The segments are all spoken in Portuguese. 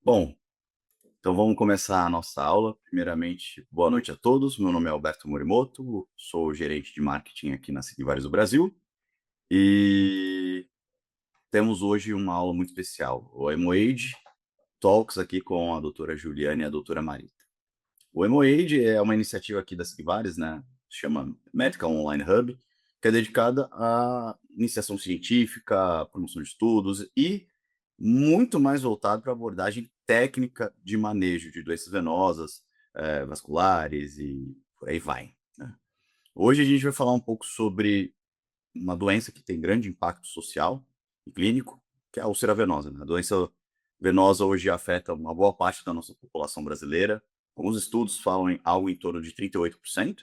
Bom, então vamos começar a nossa aula. Primeiramente, boa noite a todos. Meu nome é Alberto Morimoto, sou gerente de marketing aqui na Seguivares do Brasil e temos hoje uma aula muito especial, o Emoage Talks aqui com a doutora Juliana e a doutora Marita. O Emoage é uma iniciativa aqui da Seguivares, né? Se chama Medical Online Hub, que é dedicada à iniciação científica, promoção de estudos e muito mais voltado para abordagem técnica de manejo de doenças venosas, vasculares e por aí vai, né. Hoje a gente vai falar um pouco sobre uma doença que tem grande impacto social e clínico, que é a úlcera venosa, né. A doença venosa hoje afeta uma boa parte da nossa população brasileira. Alguns estudos falam em algo em torno de 38%,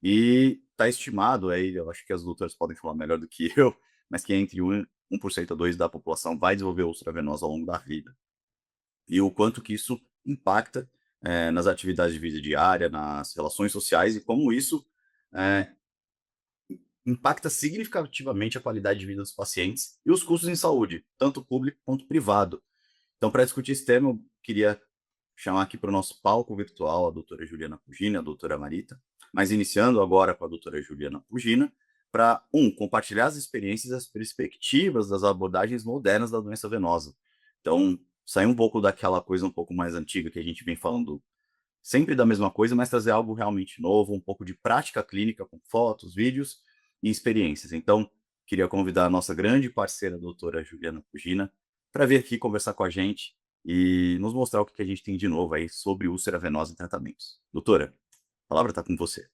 e está estimado aí, eu acho que as doutoras podem falar melhor do que eu, mas que entre 1% a 2% da população vai desenvolver úlcera venosa ao longo da vida. E o quanto que isso impacta, nas atividades de vida diária, nas relações sociais e como isso, eh, impacta significativamente a qualidade de vida dos pacientes e os custos em saúde, tanto público quanto privado. Então, para discutir esse tema, eu queria chamar aqui para o nosso palco virtual a doutora Juliana Pugina e a doutora Marita, mas iniciando agora com a doutora Juliana Pugina, para, compartilhar as experiências e as perspectivas das abordagens modernas da doença venosa. Então, sair um pouco daquela coisa um pouco mais antiga que a gente vem falando sempre da mesma coisa, mas trazer algo realmente novo, um pouco de prática clínica com fotos, vídeos e experiências. Então, queria convidar a nossa grande parceira, a doutora Juliana Pugina, para vir aqui conversar com a gente e nos mostrar o que a gente tem de novo aí sobre úlcera venosa e tratamentos. Doutora, a palavra está com você.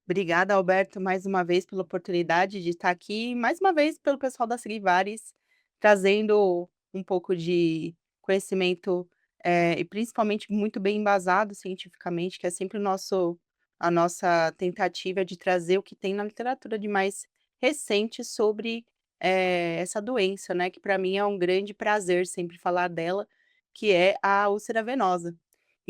Obrigada, Alberto, mais uma vez pela oportunidade de estar aqui, mais uma vez pelo pessoal da Seguivares, trazendo um pouco de conhecimento, e principalmente muito bem embasado cientificamente, que é sempre a nossa tentativa de trazer o que tem na literatura de mais recente sobre, essa doença, né, que para mim é um grande prazer sempre falar dela, que é a úlcera venosa.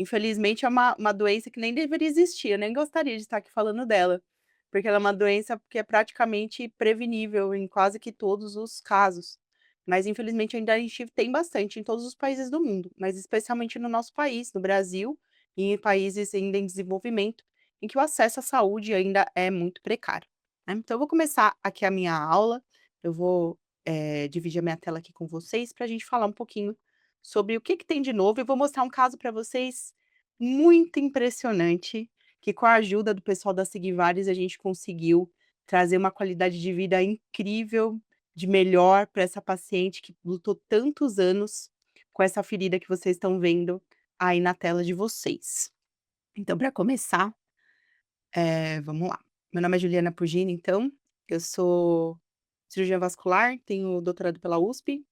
Infelizmente é uma doença que nem deveria existir, eu nem gostaria de estar aqui falando dela, porque ela é uma doença que é praticamente prevenível em quase que todos os casos, mas infelizmente ainda a gente tem bastante em todos os países do mundo, mas especialmente no nosso país, no Brasil, e em países ainda em desenvolvimento, em que o acesso à saúde ainda é muito precário, né. Então eu vou começar aqui a minha aula, eu vou, dividir a minha tela aqui com vocês para a gente falar um pouquinho sobre o que que tem de novo. Eu vou mostrar um caso para vocês muito impressionante, que com a ajuda do pessoal da Seguivares a gente conseguiu trazer uma qualidade de vida incrível, de melhor para essa paciente que lutou tantos anos com essa ferida que vocês estão vendo aí na tela de vocês. Então, para começar, vamos lá. Meu nome é Juliana Pugini, então, eu sou cirurgiã vascular, tenho doutorado pela USP,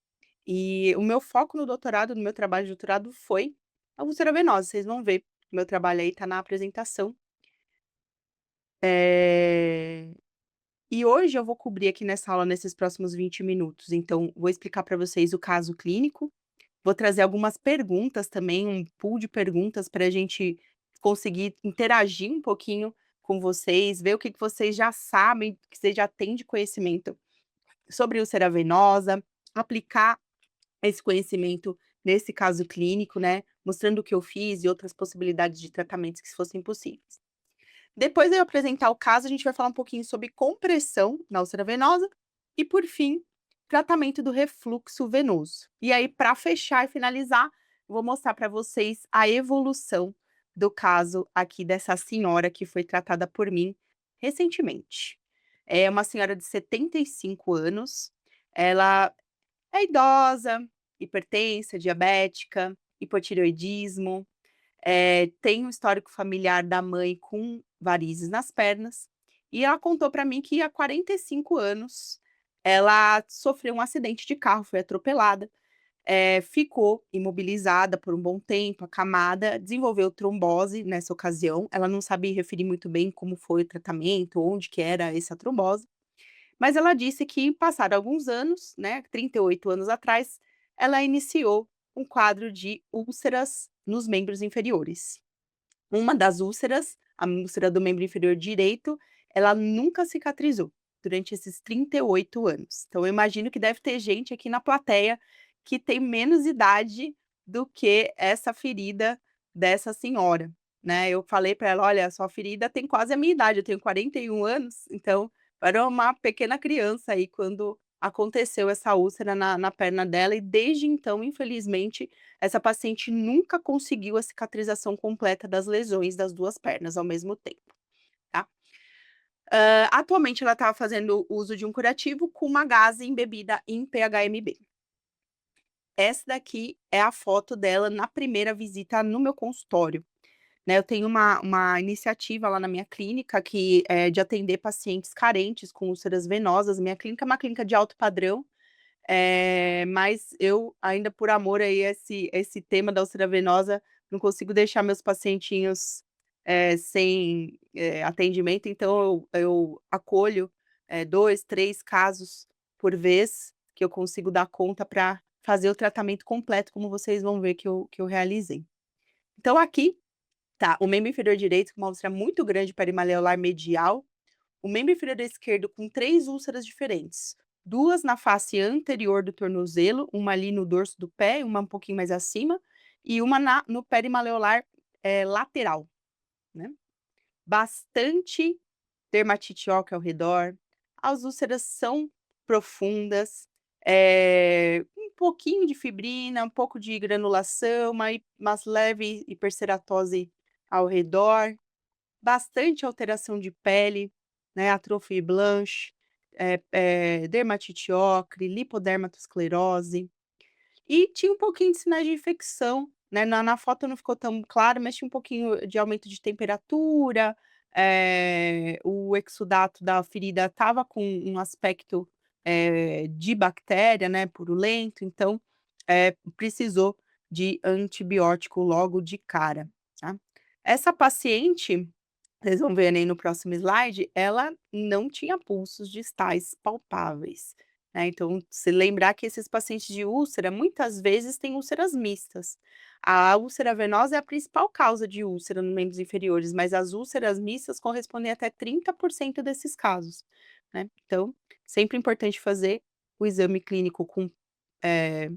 e o meu foco no doutorado, no meu trabalho de doutorado foi a úlcera venosa, vocês vão ver, o meu trabalho aí tá na apresentação. Eh, e hoje eu vou cobrir aqui nessa aula, nesses próximos 20 minutos, então vou explicar para vocês o caso clínico, vou trazer algumas perguntas também, um pool de perguntas para a gente conseguir interagir um pouquinho com vocês, ver o que que vocês já sabem, que vocês já têm de conhecimento sobre úlcera venosa, aplicar esse conhecimento nesse caso clínico, né, mostrando o que eu fiz e outras possibilidades de tratamentos que fossem possíveis. Depois de eu apresentar o caso, a gente vai falar um pouquinho sobre compressão na úlcera venosa e, por fim, tratamento do refluxo venoso. E aí, para fechar e finalizar, eu vou mostrar para vocês a evolução do caso aqui dessa senhora que foi tratada por mim recentemente. É uma senhora de 75 anos, ela é idosa, hipertensa, diabética, hipotireoidismo, tem um histórico familiar da mãe com varizes nas pernas, e ela contou para mim que há 45 anos ela sofreu um acidente de carro, foi atropelada, ficou imobilizada por um bom tempo, acamada, desenvolveu trombose nessa ocasião, ela não sabia referir muito bem como foi o tratamento, onde que era essa trombose, mas ela disse que passaram alguns anos, né, 38 anos atrás, ela iniciou um quadro de úlceras nos membros inferiores. Uma das úlceras, a úlcera do membro inferior direito, ela nunca cicatrizou durante esses 38 anos. Então eu imagino que deve ter gente aqui na plateia que tem menos idade do que essa ferida dessa senhora, né. Eu falei para ela: "Olha, sua ferida tem quase a minha idade, eu tenho 41 anos, então eu era uma pequena criança aí quando aconteceu essa úlcera na perna dela", e desde então, infelizmente, essa paciente nunca conseguiu a cicatrização completa das lesões das 2 pernas ao mesmo tempo, tá. Atualmente ela estava fazendo uso de um curativo com uma gase embebida em PHMB. Essa daqui é a foto dela na primeira visita no meu consultório, né. Eu tenho uma iniciativa lá na minha clínica que é de atender pacientes carentes com úlceras venosas. Minha clínica é uma clínica de alto padrão, mas eu ainda por amor aí a esse tema da úlcera venosa, não consigo deixar meus pacientinhos, sem, atendimento, então eu acolho, 2, 3 casos por vez, que eu consigo dar conta para fazer o tratamento completo, como vocês vão ver que eu realizei. Então aqui tá o membro inferior direito com uma úlcera muito grande perimaleolar medial, o membro inferior esquerdo com 3 úlceras diferentes, 2 na face anterior do tornozelo, uma ali no dorso do pé, uma um pouquinho mais acima, e uma no perimaleolar, lateral, né. Bastante dermatite ócrea ao redor, as úlceras são profundas, um pouquinho de fibrina, um pouco de granulação, mas leve hiperceratose ao redor. Bastante alteração de pele, né, atrofia blanche, dermatite ocre, lipodermatosclerose. E tinha um pouquinho de sinais de infecção, né, na foto não ficou tão claro, mas tinha um pouquinho de aumento de temperatura, o exudato da ferida estava com um aspecto, de bactéria, né, purulento, então, precisou de antibiótico logo de cara, tá. Essa paciente, vocês vão ver aí no próximo slide, ela não tinha pulsos distais palpáveis, né, então se lembrar que esses pacientes de úlcera, muitas vezes têm úlceras mistas. A úlcera venosa é a principal causa de úlcera nos membros inferiores, mas as úlceras mistas correspondem até 30% desses casos, né. Então, sempre importante fazer o exame clínico com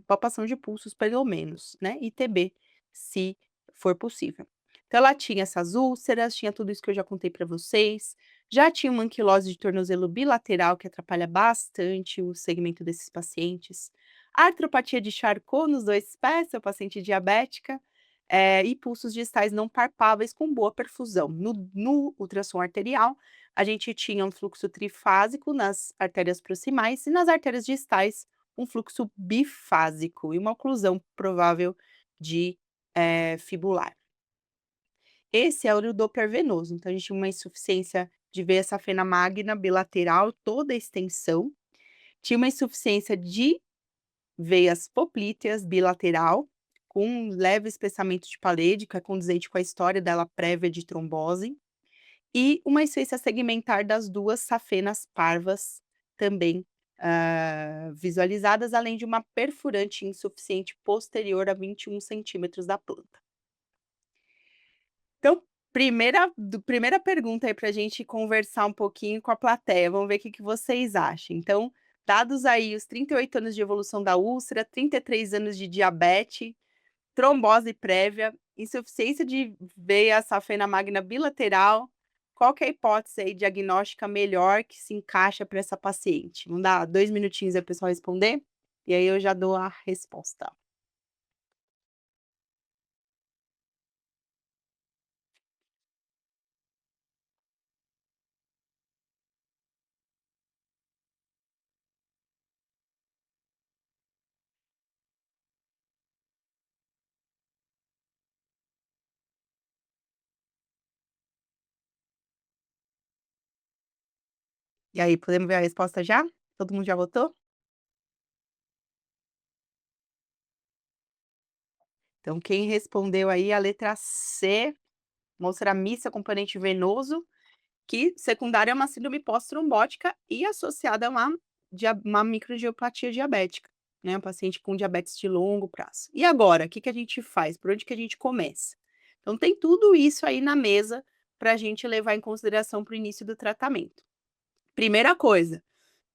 palpação de pulsos pelo menos, né, e TB, se for possível. Então ela tinha essas úlceras, tinha tudo isso que eu já contei para vocês, já tinha uma anquilose de tornozelo bilateral que atrapalha bastante o segmento desses pacientes, artropatia de Charcot nos 2 pés, sou paciente diabética, e pulsos distais não palpáveis com boa perfusão. No ultrassom arterial, a gente tinha um fluxo trifásico nas artérias proximais e nas artérias distais um fluxo bifásico e uma oclusão provável de, fibular. Esse é o Doppler venoso, então a gente tinha uma insuficiência de veia safena magna bilateral, toda a extensão, tinha uma insuficiência de veias poplíteas bilateral, com um leve espessamento de parede, que é condizente com a história dela prévia de trombose, e uma insuficiência segmentar das 2 safenas parvas, também, visualizadas, além de uma perfurante insuficiente posterior a 21 centímetros da planta. Então, primeira pergunta aí para a gente conversar um pouquinho com a plateia, vamos ver o que que vocês acham. Então, dados aí os 38 anos de evolução da úlcera, 33 anos de diabetes, trombose prévia, insuficiência de veia safena magna bilateral, qual que é a hipótese aí diagnóstica melhor que se encaixa para essa paciente? Vamos dar 2 minutinhos aí para o pessoal responder, e aí eu já dou a resposta. E aí, podemos ver a resposta já? Todo mundo já votou? Então quem respondeu aí a letra C, úlcera mista componente venoso, que secundária a uma síndrome pós-trombótica e associada a uma microangiopatia diabética, né, um paciente com diabetes de longo prazo. E agora, o que que a gente faz? Por onde que a gente começa? Então tem tudo isso aí na mesa para a gente levar em consideração para o início do tratamento. Primeira coisa,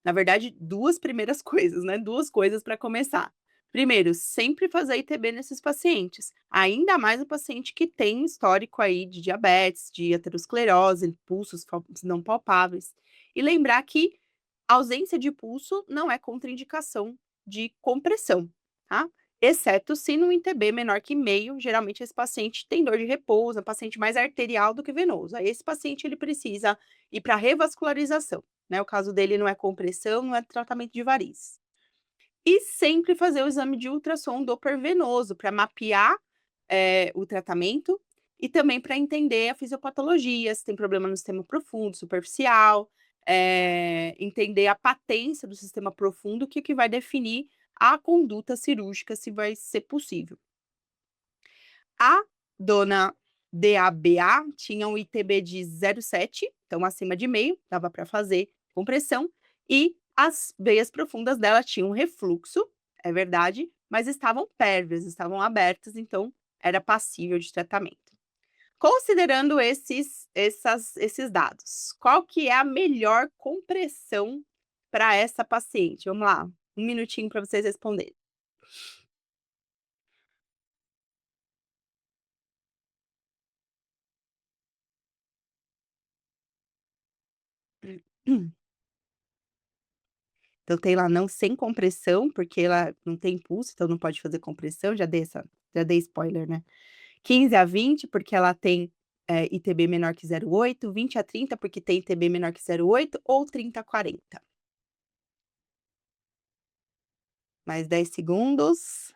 na verdade 2 primeiras coisas, né, 2 coisas para começar. Primeiro, sempre fazer ITB nesses pacientes, ainda mais o paciente que tem histórico aí de diabetes, de aterosclerose, pulsos não palpáveis. E lembrar que ausência de pulso não é contraindicação de compressão, tá? Exceto se no ITB menor que meio, geralmente esse paciente tem dor de repouso, é um paciente mais arterial do que venoso. Aí esse paciente ele precisa ir para revascularização, né? O caso dele não é compressão, não é tratamento de varizes. E sempre fazer o exame de ultrassom Doppler venoso para mapear, o tratamento e também para entender a fisiopatologia, se tem problema no sistema profundo, superficial, entender a patência do sistema profundo, que vai definir a conduta cirúrgica, se vai ser possível. A dona DABA tinha um ITB de 0,7, então acima de meio, dava para fazer compressão, e as veias profundas dela tinham refluxo, é verdade, mas estavam pérvias, estavam abertas, então era passível de tratamento. Considerando esses dados, qual que é a melhor compressão para essa paciente? Vamos lá, um minutinho para vocês responderem. Então tem lá não sem compressão, porque ela não tem pulso, então não pode fazer compressão, já dei spoiler, né. 15 a 20 porque ela tem, ITB menor que 0,8, 20 a 30 porque tem ITB menor que 0,8 ou 30 a 40. Mais 10 segundos.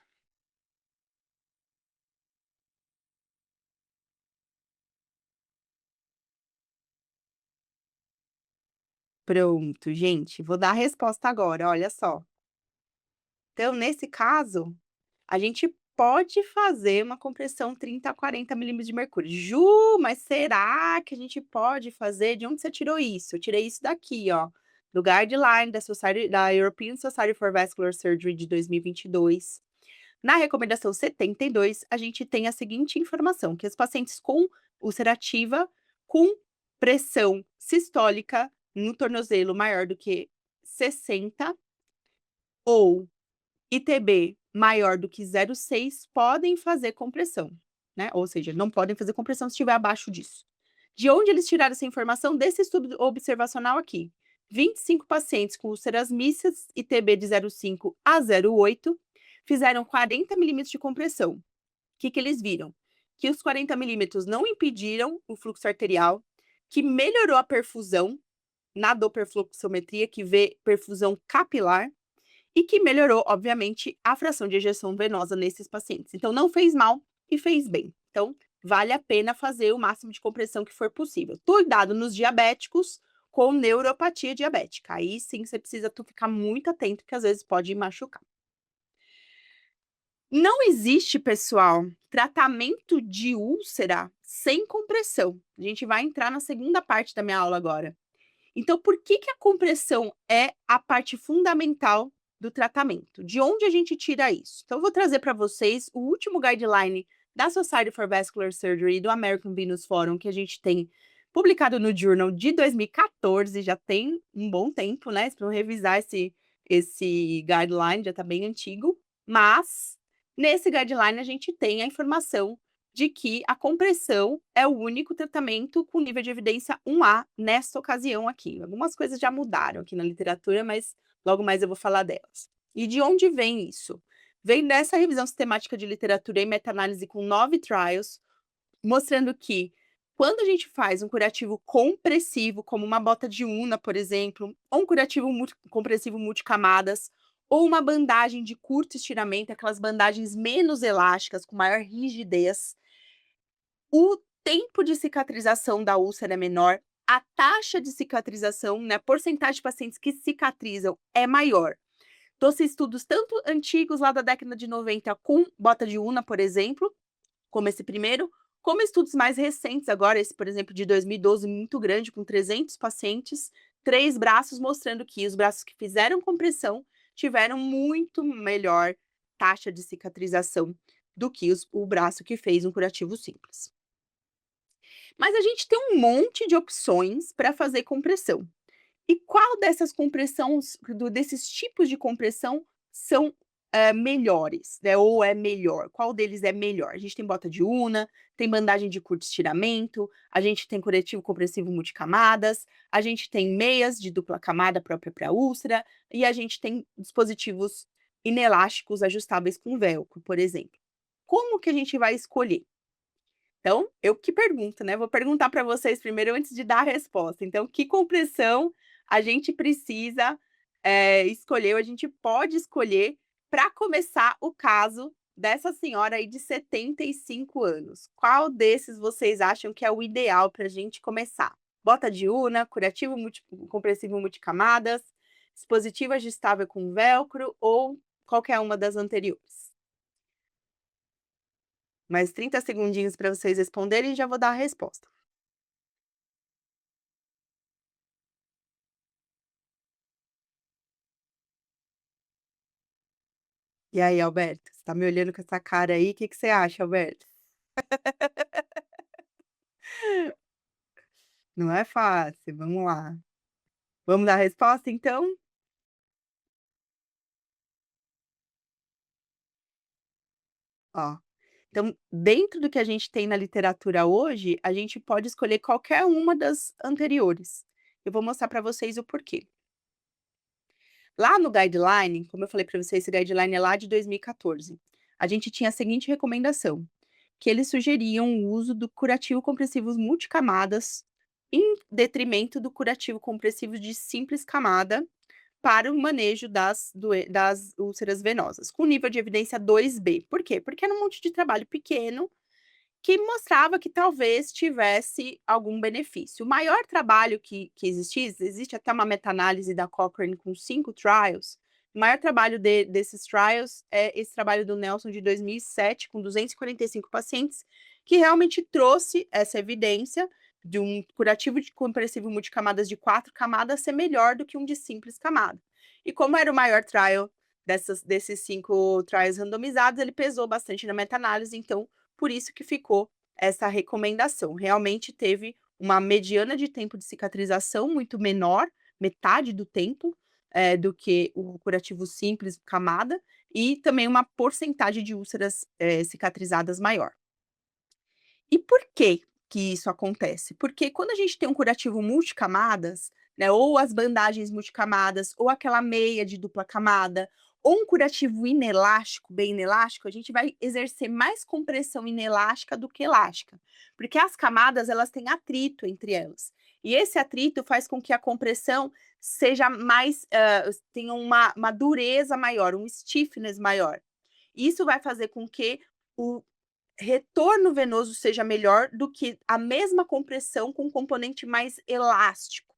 Pronto, gente, vou dar a resposta agora, olha só. Então, nesse caso, a gente pode fazer uma compressão 30 a 40 milímetros de mercúrio. Ju, mas será que a gente pode fazer? De onde você tirou isso? Eu tirei isso daqui, ó, do guideline da European Society for Vascular Surgery de 2022. Na recomendação 72, a gente tem a seguinte informação, que os pacientes com ulcerativa, com pressão sistólica no tornozelo maior do que 60 ou ITB maior do que 0,6 podem fazer compressão, né, ou seja, não podem fazer compressão se estiver abaixo disso. De onde eles tiraram essa informação? Desse estudo observacional aqui. 25 pacientes com úlceras mistas, ITB de 0,5 a 0,8, fizeram 40 milímetros de compressão. O que eles viram? Que os 40 milímetros não impediram o fluxo arterial, que melhorou a perfusão na dopplerfluxometria, que vê perfusão capilar, e que melhorou, obviamente, a fração de ejeção venosa nesses pacientes. Então, não fez mal e fez bem. Então, vale a pena fazer o máximo de compressão que for possível. Cuidado nos diabéticos com neuropatia diabética. Aí sim você precisa ficar muito atento, que às vezes pode machucar. Não existe, pessoal, tratamento de úlcera sem compressão. A gente vai entrar na segunda parte da minha aula agora. Então, por que a compressão é a parte fundamental do tratamento? De onde a gente tira isso? Então, eu vou trazer para vocês o último guideline da Society for Vascular Surgery e do American Venous Forum, que a gente tem publicado no Journal de 2014, já tem um bom tempo, né? Para revisar esse guideline, já está bem antigo, mas nesse guideline a gente tem a informação de que a compressão é o único tratamento com nível de evidência 1A nessa ocasião aqui. Algumas coisas já mudaram aqui na literatura, mas logo mais eu vou falar delas. E de onde vem isso? Vem dessa revisão sistemática de literatura e meta-análise com 9 trials, mostrando que quando a gente faz um curativo compressivo, como uma bota de UNA, por exemplo, ou um curativo compressivo multicamadas, ou uma bandagem de curto estiramento, aquelas bandagens menos elásticas, com maior rigidez, o tempo de cicatrização da úlcera é menor, a taxa de cicatrização, né, a porcentagem de pacientes que cicatrizam é maior. Trouxe estudos tanto antigos lá da década de 90 com bota de UNA, por exemplo, como esse primeiro, como estudos mais recentes agora, esse, por exemplo, de 2012, muito grande, com 300 pacientes, 3 braços, mostrando que os braços que fizeram compressão tiveram muito melhor taxa de cicatrização do que o braço que fez um curativo simples. Mas a gente tem um monte de opções para fazer compressão. E qual dessas compressões, desses tipos de compressão, são melhores, né, ou é melhor? Qual deles é melhor? A gente tem bota de Una, tem bandagem de curto estiramento, a gente tem curativo compressivo multicamadas, a gente tem meias de dupla camada própria para úlcera, e a gente tem dispositivos inelásticos ajustáveis com velcro, por exemplo. Como que a gente vai escolher? Então, eu que pergunto, né, vou perguntar para vocês primeiro antes de dar a resposta. Então, que compressão a gente precisa, escolher, ou a gente pode escolher para começar o caso dessa senhora aí de 75 anos? Qual desses vocês acham que é o ideal para a gente começar? Bota de Una, curativo compressivo multicamadas, dispositivo ajustável com velcro ou qualquer uma das anteriores? Mais 30 segundinhos para vocês responderem e já vou dar a resposta. E aí, Alberto, você tá me olhando com essa cara aí, o que que você acha, Alberto? Não é fácil, vamos lá. Vamos dar a resposta então? Ó, então dentro do que a gente tem na literatura hoje, a gente pode escolher qualquer uma das anteriores. Eu vou mostrar para vocês o porquê. Lá no guideline, como eu falei para vocês, esse guideline é lá de 2014, a gente tinha a seguinte recomendação: que eles sugeriam o uso do curativo compressivos multicamadas, em detrimento do curativo compressivo de simples camada, para o manejo das úlceras venosas, com nível de evidência 2B. Por quê? Porque era um monte de trabalho pequeno que mostrava que talvez tivesse algum benefício. O maior trabalho que existe até uma meta-análise da Cochrane com 5 trials, o maior trabalho desses trials é esse trabalho do Nelson de 2007, com 245 pacientes, que realmente trouxe essa evidência de um curativo de compressivo multicamadas de 4 camadas ser melhor do que um de simples camada. E como era o maior trial desses 5 trials randomizados, ele pesou bastante na meta-análise, então por isso que ficou essa recomendação. Realmente teve uma mediana de tempo de cicatrização muito menor, metade do tempo, do que o curativo simples camada, e também uma porcentagem de úlceras, cicatrizadas maior. E por que isso acontece? Porque quando a gente tem um curativo multicamadas, né, ou as bandagens multicamadas, ou aquela meia de dupla camada, ou um curativo inelástico, bem inelástico, a gente vai exercer mais compressão inelástica do que elástica, porque as camadas elas têm atrito entre elas. E esse atrito faz com que a compressão seja mais, tenha uma dureza maior, um stiffness maior. Isso vai fazer com que o retorno venoso seja melhor do que a mesma compressão com um componente mais elástico,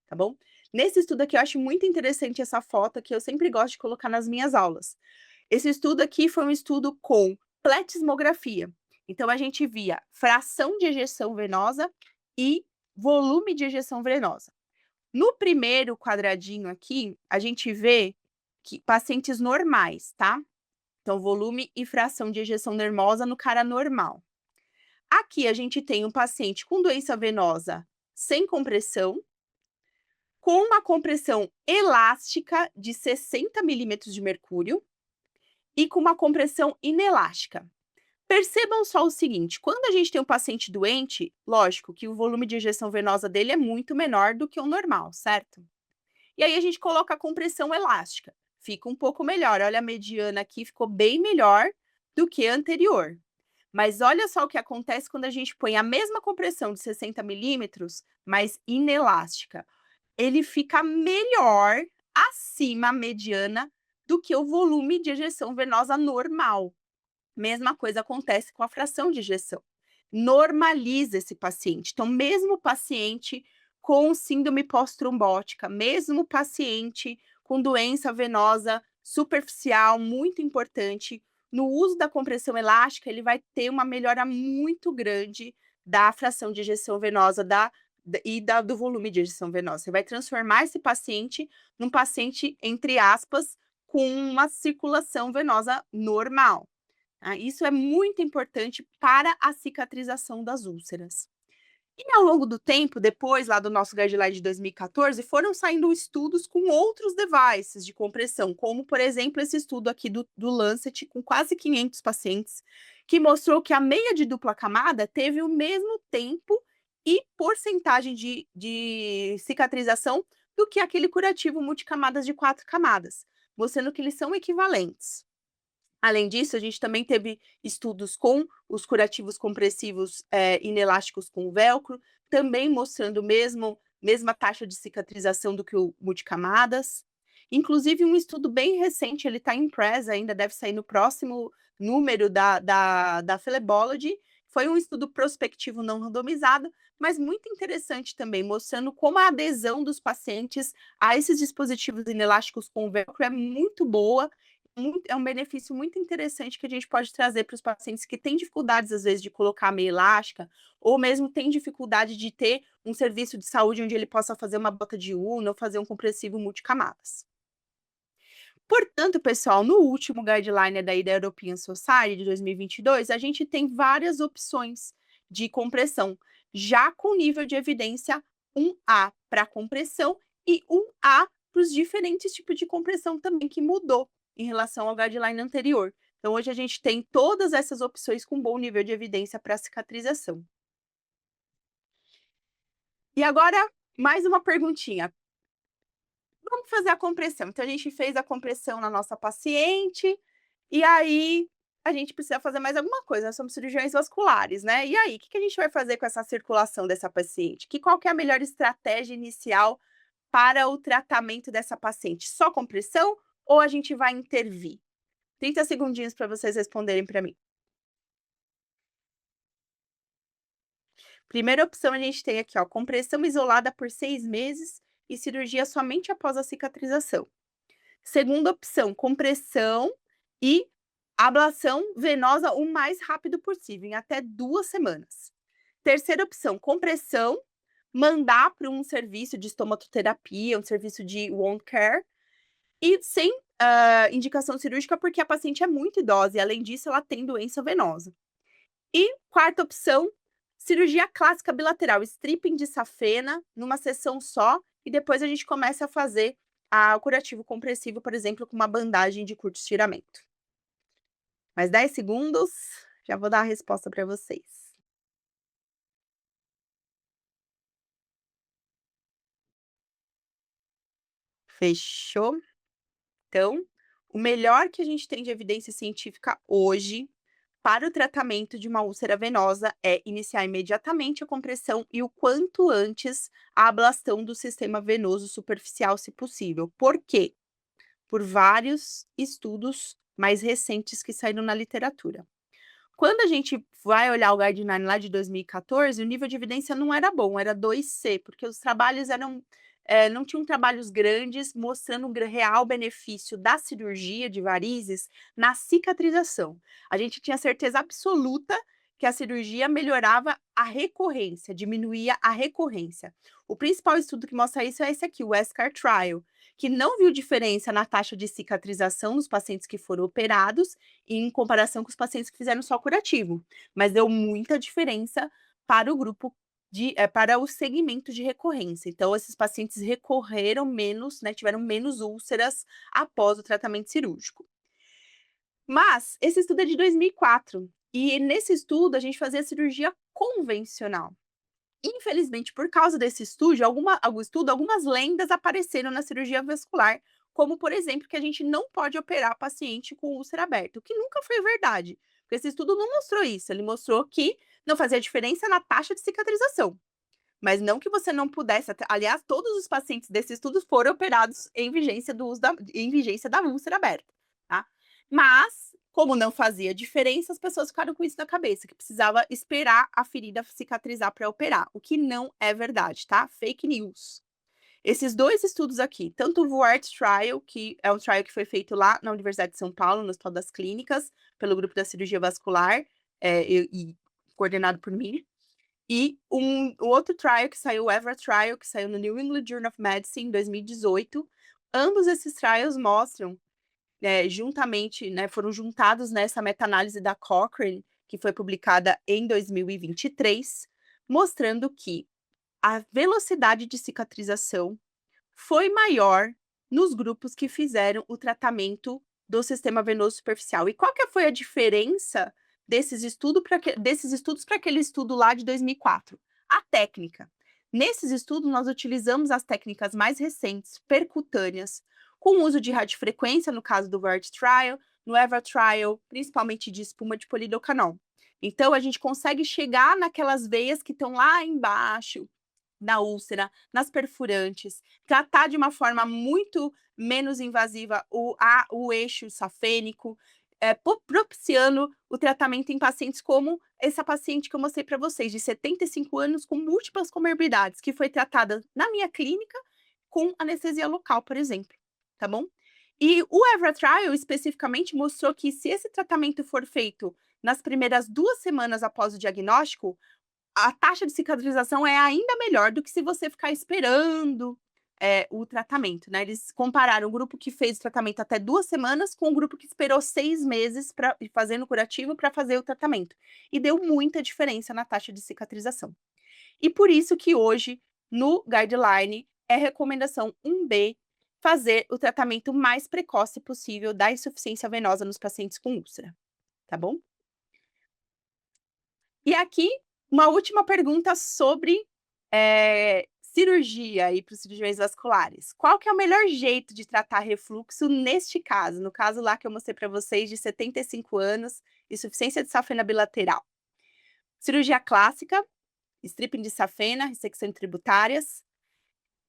tá bom? Nesse estudo aqui eu acho muito interessante essa foto que eu sempre gosto de colocar nas minhas aulas. Esse estudo aqui foi um estudo com pletismografia. Então a gente via fração de ejeção venosa e volume de ejeção venosa. No primeiro quadradinho aqui, a gente vê que pacientes normais, tá? Então, volume e fração de ejeção nervosa no cara normal. Aqui a gente tem um paciente com doença venosa sem compressão, com uma compressão elástica de 60 milímetros de mercúrio e com uma compressão inelástica. Percebam só o seguinte, quando a gente tem um paciente doente, lógico que o volume de ejeção venosa dele é muito menor do que o normal, certo? E aí a gente coloca a compressão elástica, fica um pouco melhor. Olha a mediana aqui, ficou bem melhor do que a anterior. Mas olha só o que acontece quando a gente põe a mesma compressão de 60 milímetros, mas inelástica. Ele fica melhor, acima a mediana, do que o volume de ejeção venosa normal. Mesma coisa acontece com a fração de ejeção. Normaliza esse paciente. Então, mesmo paciente com síndrome pós-trombótica, mesmo paciente com doença venosa superficial, muito importante, no uso da compressão elástica, ele vai ter uma melhora muito grande da fração de ejeção venosa do volume de ejeção venosa. Você vai transformar esse paciente num paciente, entre aspas, com uma circulação venosa normal. Isso é muito importante para a cicatrização das úlceras. E ao longo do tempo, depois lá do nosso guideline de 2014, foram saindo estudos com outros devices de compressão, como, por exemplo, esse estudo aqui do Lancet, com quase 500 pacientes, que mostrou que a meia de dupla camada teve o mesmo tempo e porcentagem de cicatrização do que aquele curativo multicamadas de 4 camadas, mostrando que eles são equivalentes. Além disso, a gente também teve estudos com os curativos compressivos inelásticos com velcro, também mostrando mesma taxa de cicatrização do que o multicamadas. Inclusive, um estudo bem recente, ele está em press ainda, deve sair no próximo número da Phlebology, foi um estudo prospectivo não randomizado, mas muito interessante também, mostrando como a adesão dos pacientes a esses dispositivos inelásticos com velcro é muito boa, é um benefício muito interessante que a gente pode trazer para os pacientes que têm dificuldades, às vezes, de colocar a meia elástica, ou mesmo têm dificuldade de ter um serviço de saúde onde ele possa fazer uma bota de UNA ou fazer um compressivo multicamadas. Portanto, pessoal, no último guideline da European Society de 2022, a gente tem várias opções de compressão, já com nível de evidência 1A para compressão e 1A para os diferentes tipos de compressão também, que mudou em relação ao guideline anterior. Então, hoje a gente tem todas essas opções com bom nível de evidência para cicatrização. E agora, mais uma perguntinha. Vamos fazer a compressão. Então, a gente fez a compressão na nossa paciente, e aí a gente precisa fazer mais alguma coisa. Nós somos cirurgiões vasculares, né? E aí, o que a gente vai fazer com essa circulação dessa paciente? Qual que é a melhor estratégia inicial para o tratamento dessa paciente? Só compressão ou a gente vai intervir? 30 segundinhos para vocês responderem para mim. Primeira opção, a gente tem aqui, ó, compressão isolada por 6 meses e cirurgia somente após a cicatrização. Segunda opção, compressão e ablação venosa o mais rápido possível, em até 2 semanas. Terceira opção, compressão, mandar para um serviço de estomatoterapia, um serviço de wound care, e sem indicação cirúrgica, porque a paciente é muito idosa e, além disso, ela tem doença venosa. E quarta opção, cirurgia clássica bilateral, stripping de safena numa sessão só, e depois a gente começa a fazer o curativo compressivo, por exemplo, com uma bandagem de curto estiramento. Mais 10 segundos, já vou dar a resposta para vocês. Fechou? Então, o melhor que a gente tem de evidência científica hoje para o tratamento de uma úlcera venosa é iniciar imediatamente a compressão e o quanto antes a ablação do sistema venoso superficial, se possível. Por quê? Por vários estudos mais recentes que saíram na literatura. Quando a gente vai olhar o guideline lá de 2014, o nível de evidência não era bom, era 2C, porque os trabalhos não tinham trabalhos grandes mostrando um real benefício da cirurgia de varizes na cicatrização. A gente tinha certeza absoluta que a cirurgia melhorava a recorrência, diminuía a recorrência. O principal estudo que mostra isso é esse aqui, o ESCAR Trial, que não viu diferença na taxa de cicatrização nos pacientes que foram operados em comparação com os pacientes que fizeram só curativo, mas deu muita diferença para o grupo para o segmento de recorrência. Então, esses pacientes recorreram menos, né, tiveram menos úlceras após o tratamento cirúrgico. Mas esse estudo é de 2004, e nesse estudo a gente fazia cirurgia convencional. Infelizmente, por causa desse estudo, algumas lendas apareceram na cirurgia vascular, como, por exemplo, que a gente não pode operar paciente com úlcera aberta, o que nunca foi verdade, porque esse estudo não mostrou isso, ele mostrou que não fazia diferença na taxa de cicatrização, mas não que você não pudesse, aliás, todos os pacientes desse estudo foram operados em vigência da úlcera aberta, tá? Mas, como não fazia diferença, as pessoas ficaram com isso na cabeça, que precisava esperar a ferida cicatrizar para operar, o que não é verdade, tá? Fake news. Esses dois estudos aqui, tanto o VUART Trial, que é um trial que foi feito lá na Universidade de São Paulo, no Hospital das Clínicas, pelo grupo da cirurgia vascular, e coordenado por mim, e o outro trial que saiu, o EVRA Trial, que saiu no New England Journal of Medicine em 2018. Ambos esses trials mostram juntamente, né, foram juntados nessa meta-análise da Cochrane, que foi publicada em 2023, mostrando que a velocidade de cicatrização foi maior nos grupos que fizeram o tratamento do sistema venoso superficial. E qual que foi a diferença desses estudos para aquele estudo lá de 2004? A técnica. Nesses estudos, nós utilizamos as técnicas mais recentes, percutâneas, com uso de radiofrequência, no caso do VERT Trial, no EVER Trial, principalmente de espuma de polidocanol. Então, a gente consegue chegar naquelas veias que estão lá embaixo, na úlcera, nas perfurantes, tratar de uma forma muito menos invasiva o eixo safênico, propiciando o tratamento em pacientes como essa paciente que eu mostrei para vocês, de 75 anos, com múltiplas comorbidades, que foi tratada na minha clínica com anestesia local, por exemplo, tá bom? E o EVER Trial, especificamente, mostrou que se esse tratamento for feito nas primeiras 2 semanas após o diagnóstico, a taxa de cicatrização é ainda melhor do que se você ficar esperando, o tratamento, né. Eles compararam o grupo que fez o tratamento até 2 semanas com o grupo que esperou 6 meses pra e fazendo curativo para fazer o tratamento. E deu muita diferença na taxa de cicatrização. E por isso que hoje, no guideline, é recomendação 1B fazer o tratamento mais precoce possível da insuficiência venosa nos pacientes com úlcera, tá bom? E aqui, uma última pergunta sobre, cirurgia e para os cirurgiões vasculares. Qual que é o melhor jeito de tratar refluxo neste caso? No caso lá que eu mostrei para vocês de 75 anos, insuficiência de safena bilateral. Cirurgia clássica, stripping de safena, ressecção de tributárias,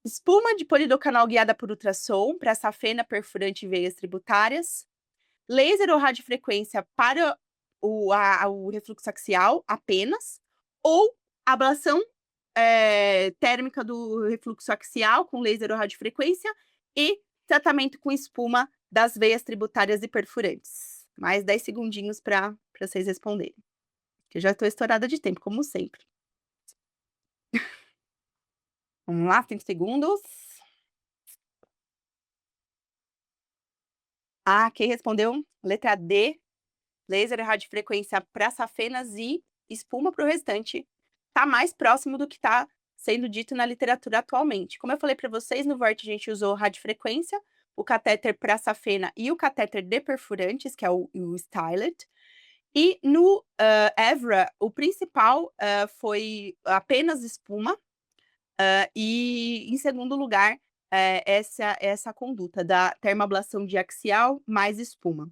espuma de polidocanol guiada por ultrassom para safena, perfurante e veias tributárias, laser ou radiofrequência para o refluxo axial apenas, ou ablação, térmica do refluxo axial com laser ou radiofrequência e tratamento com espuma das veias tributárias e perfurantes. Mais 10 segundinhos para vocês responderem, que eu já estou estourada de tempo, como sempre. Vamos lá, 5 segundos. Quem respondeu? Letra D, laser e radiofrequência para safenas e espuma para o restante. Está mais próximo do que está sendo dito na literatura atualmente. Como eu falei para vocês, no VORT a gente usou radiofrequência, o catéter para safena e o catéter de perfurantes, que é o Stylet. E no EVRA, o principal foi apenas espuma, e em segundo lugar, essa conduta da termoablação de axial mais espuma.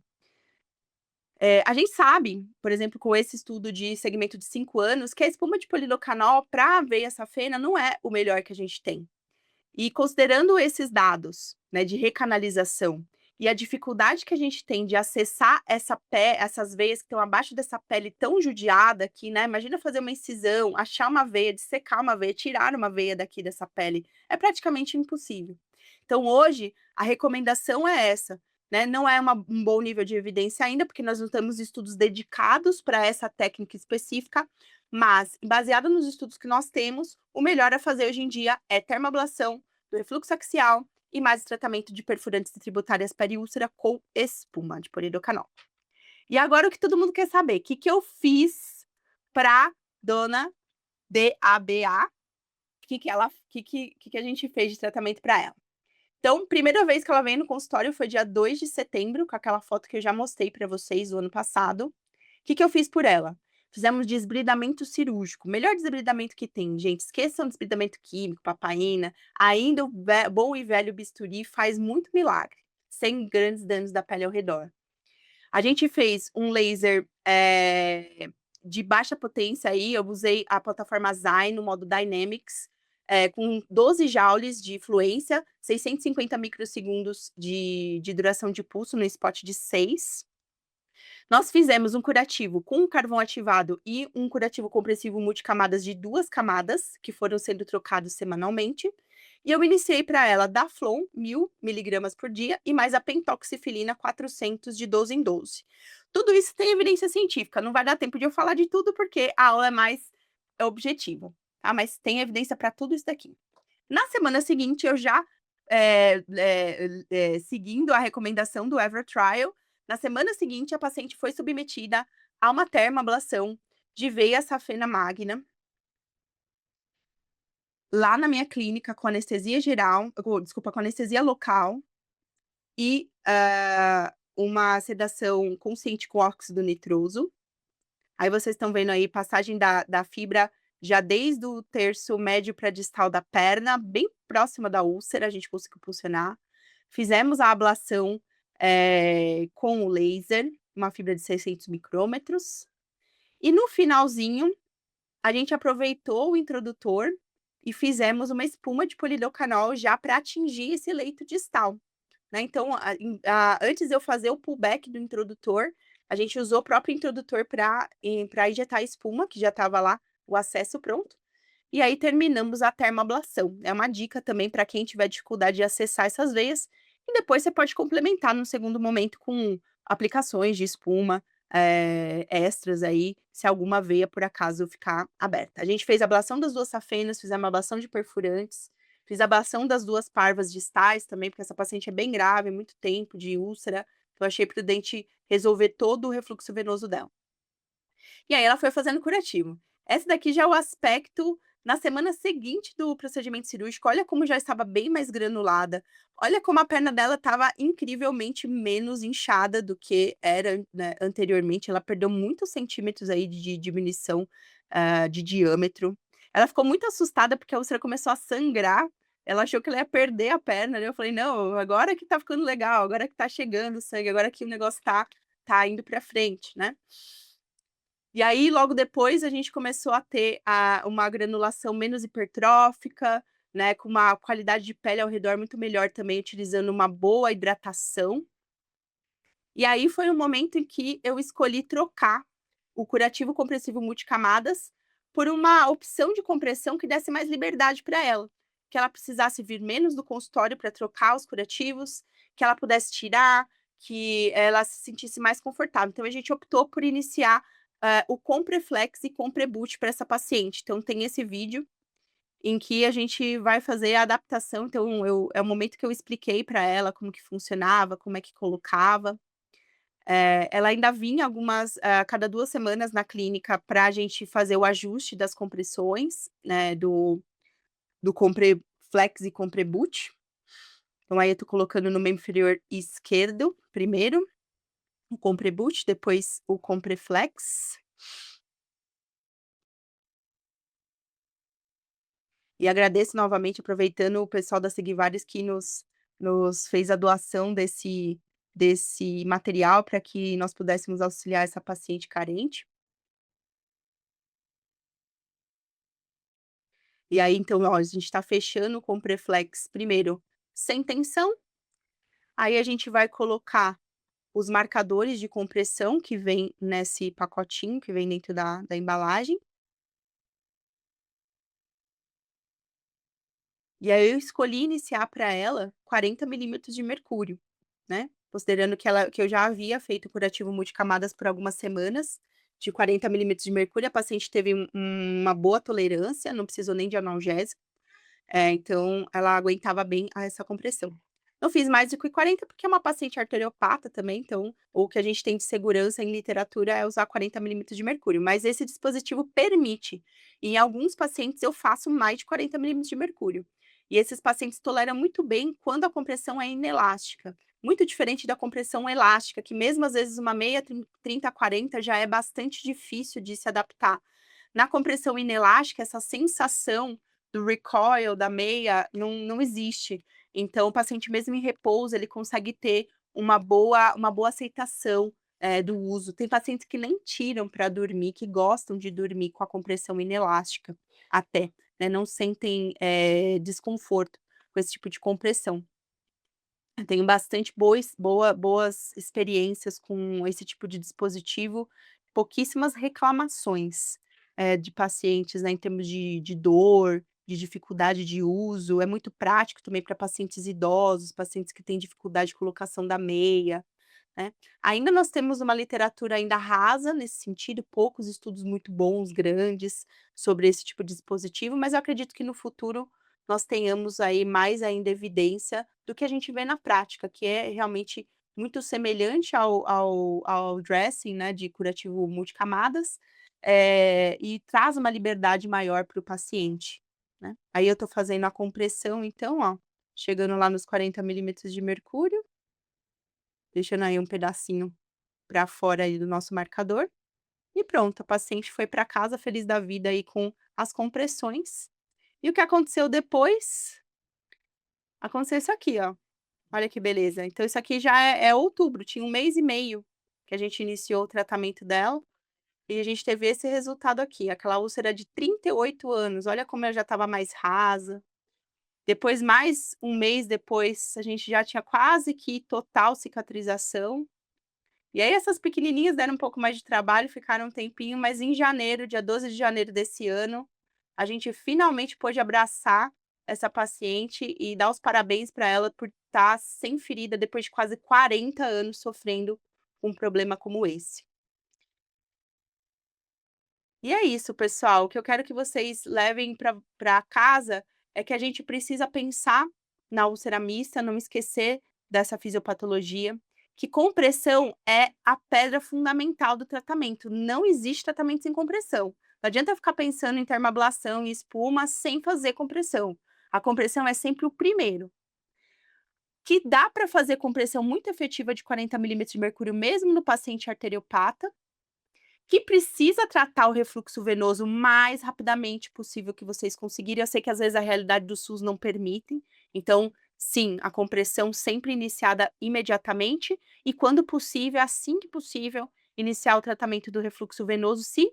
A gente sabe, por exemplo, com esse estudo de segmento de 5 anos, que a espuma de polidocanol para a veia safena não é o melhor que a gente tem. E considerando esses dados, né, de recanalização e a dificuldade que a gente tem de acessar essas veias que estão abaixo dessa pele tão judiada que, né, imagina fazer uma incisão, achar uma veia, dissecar uma veia, tirar uma veia daqui dessa pele, é praticamente impossível. Então hoje, a recomendação é essa, né, não é um bom nível de evidência ainda, porque nós não temos estudos dedicados para essa técnica específica, mas baseado nos estudos que nós temos, o melhor a fazer hoje em dia é termoablação do refluxo axial e mais tratamento de perfurantes e tributárias periúlcera com espuma de polidocanol. E agora o que todo mundo quer saber, o que que eu fiz para dona DABA, que a gente fez de tratamento para ela. Então, primeira vez que ela veio no consultório foi dia 2 de setembro, com aquela foto que eu já mostrei para vocês o ano passado. O que que eu fiz por ela? Fizemos desbridamento cirúrgico, melhor desbridamento que tem, gente, esqueçam desbridamento químico, papaina, ainda o bom e velho bisturi faz muito milagre, sem grandes danos da pele ao redor. A gente fez um laser, de baixa potência aí, eu usei a plataforma Zyme no modo Dynamics, com 12 joules de fluência, 650 microsegundos de duração de pulso no spot de 6. Nós fizemos um curativo com carvão ativado e um curativo compressivo multicamadas de 2 camadas, que foram sendo trocados semanalmente. E eu iniciei para ela Daflon, 1000 miligramas por dia, e mais a pentoxifilina 400 de 12 em 12. Tudo isso tem evidência científica, não vai dar tempo de eu falar de tudo, porque a aula é mais objetiva, tá? Mas tem evidência para tudo isso daqui. Na semana seguinte, eu já, seguindo a recomendação do EVER Trial, na semana seguinte, a paciente foi submetida a uma termoablação de veia safena magna, lá na minha clínica com anestesia geral desculpa, com anestesia local e, uma sedação consciente com óxido nitroso. Aí vocês estão vendo aí passagem da fibra já desde o terço médio para distal da perna, bem próxima da úlcera, a gente conseguiu posicionar. Fizemos a ablação, com o laser, uma fibra de 600 micrômetros. E no finalzinho, a gente aproveitou o introdutor e fizemos uma espuma de polidocanol já para atingir esse leito distal, né. Então, antes de eu fazer o pullback do introdutor, a gente usou o próprio introdutor para injetar a espuma, que já estava lá, o acesso pronto, e aí terminamos a termoablação. É uma dica também para quem tiver dificuldade de acessar essas veias, e depois você pode complementar num segundo momento com aplicações de espuma, extras aí, se alguma veia por acaso ficar aberta. A gente fez a ablação das 2 safenas, fizemos a ablação de perfurantes, fiz a ablação das 2 parvas distais também, porque essa paciente é bem grave, muito tempo de úlcera, então eu achei prudente resolver todo o refluxo venoso dela. E aí ela foi fazendo curativo. Essa daqui já é o aspecto na semana seguinte do procedimento cirúrgico, olha como já estava bem mais granulada, olha como a perna dela estava incrivelmente menos inchada do que era, né, anteriormente, ela perdeu muitos centímetros aí de diminuição, de diâmetro. Ela ficou muito assustada porque a úlcera começou a sangrar, ela achou que ela ia perder a perna, né, eu falei: "Não, agora que tá ficando legal, agora que tá chegando o sangue, agora que o negócio tá indo pra frente", né. E aí, logo depois, a gente começou a ter uma granulação menos hipertrófica, né, com uma qualidade de pele ao redor muito melhor também, utilizando uma boa hidratação. E aí foi o momento em que eu escolhi trocar o curativo compressivo multicamadas por uma opção de compressão que desse mais liberdade para ela, que ela precisasse vir menos do consultório para trocar os curativos, que ela pudesse tirar, que ela se sentisse mais confortável. Então a gente optou por iniciar, o Compreflex e Compreboot para essa paciente. Então tem esse vídeo em que a gente vai fazer a adaptação, então é o momento que eu expliquei para ela como que funcionava, como é que colocava. Ela ainda vinha a cada 2 semanas na clínica para a gente fazer o ajuste das compressões, né, do Compreflex e Compreboot. Então aí eu tô colocando no membro inferior esquerdo primeiro, o Compreboot, depois o Compreflex. E agradeço novamente, aproveitando o pessoal da Seguivares que nos fez a doação desse material para que nós pudéssemos auxiliar essa paciente carente. E aí, então, ó, a gente está fechando com o Compreflex primeiro sem tensão, aí a gente vai colocar os marcadores de compressão que vem nesse pacotinho que vem dentro da embalagem. E aí eu escolhi iniciar para ela 40 milímetros de mercúrio, né, considerando que eu já havia feito curativo multicamadas por algumas semanas, de 40 milímetros de mercúrio, a paciente teve uma boa tolerância, não precisou nem de analgésico. Então ela aguentava bem a essa compressão. Não fiz mais do que 40, porque é uma paciente arteriopata também, então o que a gente tem de segurança em literatura é usar 40 milímetros de mercúrio, mas esse dispositivo permite. Em alguns pacientes eu faço mais de 40 milímetros de mercúrio. E esses pacientes toleram muito bem quando a compressão é inelástica, muito diferente da compressão elástica, que mesmo às vezes uma meia 30 a 40 já é bastante difícil de se adaptar. Na compressão inelástica, essa sensação do recoil da meia não existe. Então o paciente mesmo em repouso, ele consegue ter uma boa aceitação, do uso. Tem pacientes que nem tiram para dormir, que gostam de dormir com a compressão inelástica até, né, não sentem, desconforto com esse tipo de compressão. Eu tenho bastante boas experiências com esse tipo de dispositivo, pouquíssimas reclamações, de pacientes, né, em termos de dor, de dificuldade de uso, é muito prático também para pacientes idosos, pacientes que têm dificuldade de colocação da meia, né. Ainda nós temos uma literatura ainda rasa nesse sentido, poucos estudos muito bons, grandes, sobre esse tipo de dispositivo, mas eu acredito que no futuro nós tenhamos aí mais ainda evidência do que a gente vê na prática, que é realmente muito semelhante ao dressing, né, de curativo multicamadas, e traz uma liberdade maior para o paciente. né. Aí eu tô fazendo a compressão então, ó, chegando lá nos 40 milímetros de mercúrio, deixando aí um pedacinho para fora aí do nosso marcador, e pronto, a paciente foi para casa feliz da vida aí com as compressões. E o que aconteceu depois? Aconteceu isso aqui, ó. Olha que beleza. Então isso aqui já é outubro, tinha 1 mês e meio que a gente iniciou o tratamento dela, e a gente teve esse resultado aqui, aquela úlcera de 38 anos, olha como ela já estava mais rasa. Depois mais 1 mês depois, a gente já tinha quase que total cicatrização. E aí essas pequenininhas deram um pouco mais de trabalho, ficaram um tempinho, mas em janeiro, dia 12 de janeiro desse ano, a gente finalmente pôde abraçar essa paciente e dar os parabéns para ela por estar sem ferida depois de quase 40 anos sofrendo um problema como esse. E é isso, pessoal. O que eu quero que vocês levem para casa é que a gente precisa pensar na úlcera mista, não esquecer dessa fisiopatologia, que compressão é a pedra fundamental do tratamento. Não existe tratamento sem compressão. Não adianta ficar pensando em termoablação e espuma sem fazer compressão. A compressão é sempre o primeiro. Que dá para fazer compressão muito efetiva de 40 milímetros de mercúrio mesmo no paciente arteriopata, que precisa tratar o refluxo venoso o mais rapidamente possível que vocês conseguirem. Eu sei que às vezes a realidade do SUS não permitem, então sim, a compressão sempre iniciada imediatamente e quando possível, assim que possível, iniciar o tratamento do refluxo venoso, se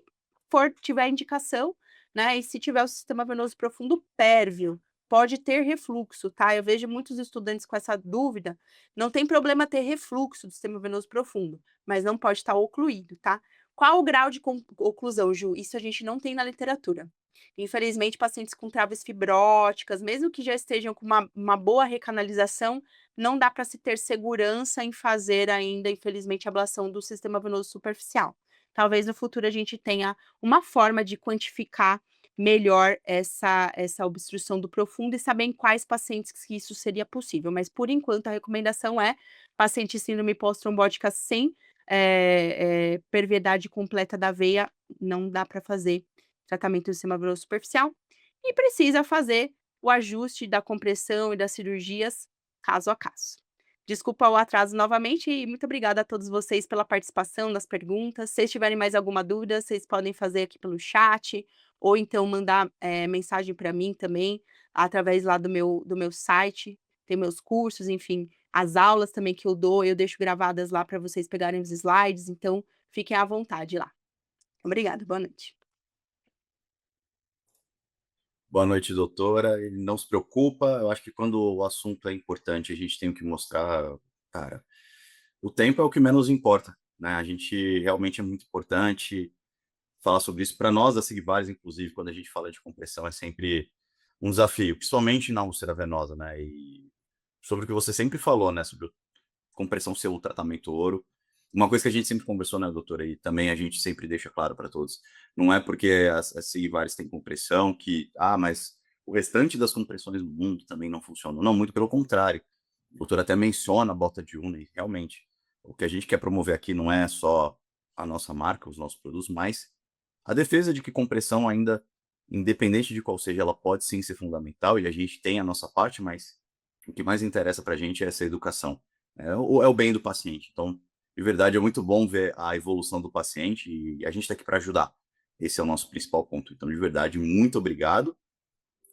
tiver indicação, né, e se tiver o sistema venoso profundo pérvio, pode ter refluxo, tá? Eu vejo muitos estudantes com essa dúvida, não tem problema ter refluxo do sistema venoso profundo, mas não pode estar ocluído, tá? Qual o grau de oclusão, Ju? Isso a gente não tem na literatura. Infelizmente, pacientes com traves fibróticas, mesmo que já estejam com uma boa recanalização, não dá para se ter segurança em fazer ainda, infelizmente, ablação do sistema venoso superficial. Talvez no futuro a gente tenha uma forma de quantificar melhor essa obstrução do profundo e saber em quais pacientes que isso seria possível. Mas, por enquanto, a recomendação é paciente síndrome pós-trombótica sem perviedade completa da veia, não dá para fazer tratamento do sistema venoso superficial, e precisa fazer o ajuste da compressão e das cirurgias caso a caso. Desculpa o atraso novamente e muito obrigada a todos vocês pela participação, das perguntas. Se vocês tiverem mais alguma dúvida, vocês podem fazer aqui pelo chat, ou então mandar, mensagem para mim também, através lá do meu site, tem meus cursos, enfim, as aulas também que eu dou, eu deixo gravadas lá para vocês pegarem os slides, então fiquem à vontade lá. Obrigada, boa noite. Boa noite, doutora. E não se preocupa, eu acho que quando o assunto é importante, a gente tem que mostrar, cara, o tempo é o que menos importa, né? A gente realmente é muito importante falar sobre isso. Para nós da Sigvares, inclusive, quando a gente fala de compressão, é sempre um desafio, principalmente na úlcera venosa, né? E sobre o que você sempre falou, né? Sobre compressão ser o tratamento ouro. Uma coisa que a gente sempre conversou, né, doutora, e também a gente sempre deixa claro para todos, não é porque as Sigvares têm compressão que, mas o restante das compressões do mundo também não funcionam. Não, muito pelo contrário. O doutor até menciona a bota de Una, e realmente, o que a gente quer promover aqui não é só a nossa marca, os nossos produtos, mas a defesa de que compressão ainda, independente de qual seja, ela pode sim ser fundamental, e a gente tem a nossa parte, mas o que mais interessa para a gente é essa educação. É o bem do paciente. Então, de verdade, é muito bom ver a evolução do paciente e a gente está aqui para ajudar. Esse é o nosso principal ponto. Então, de verdade, muito obrigado.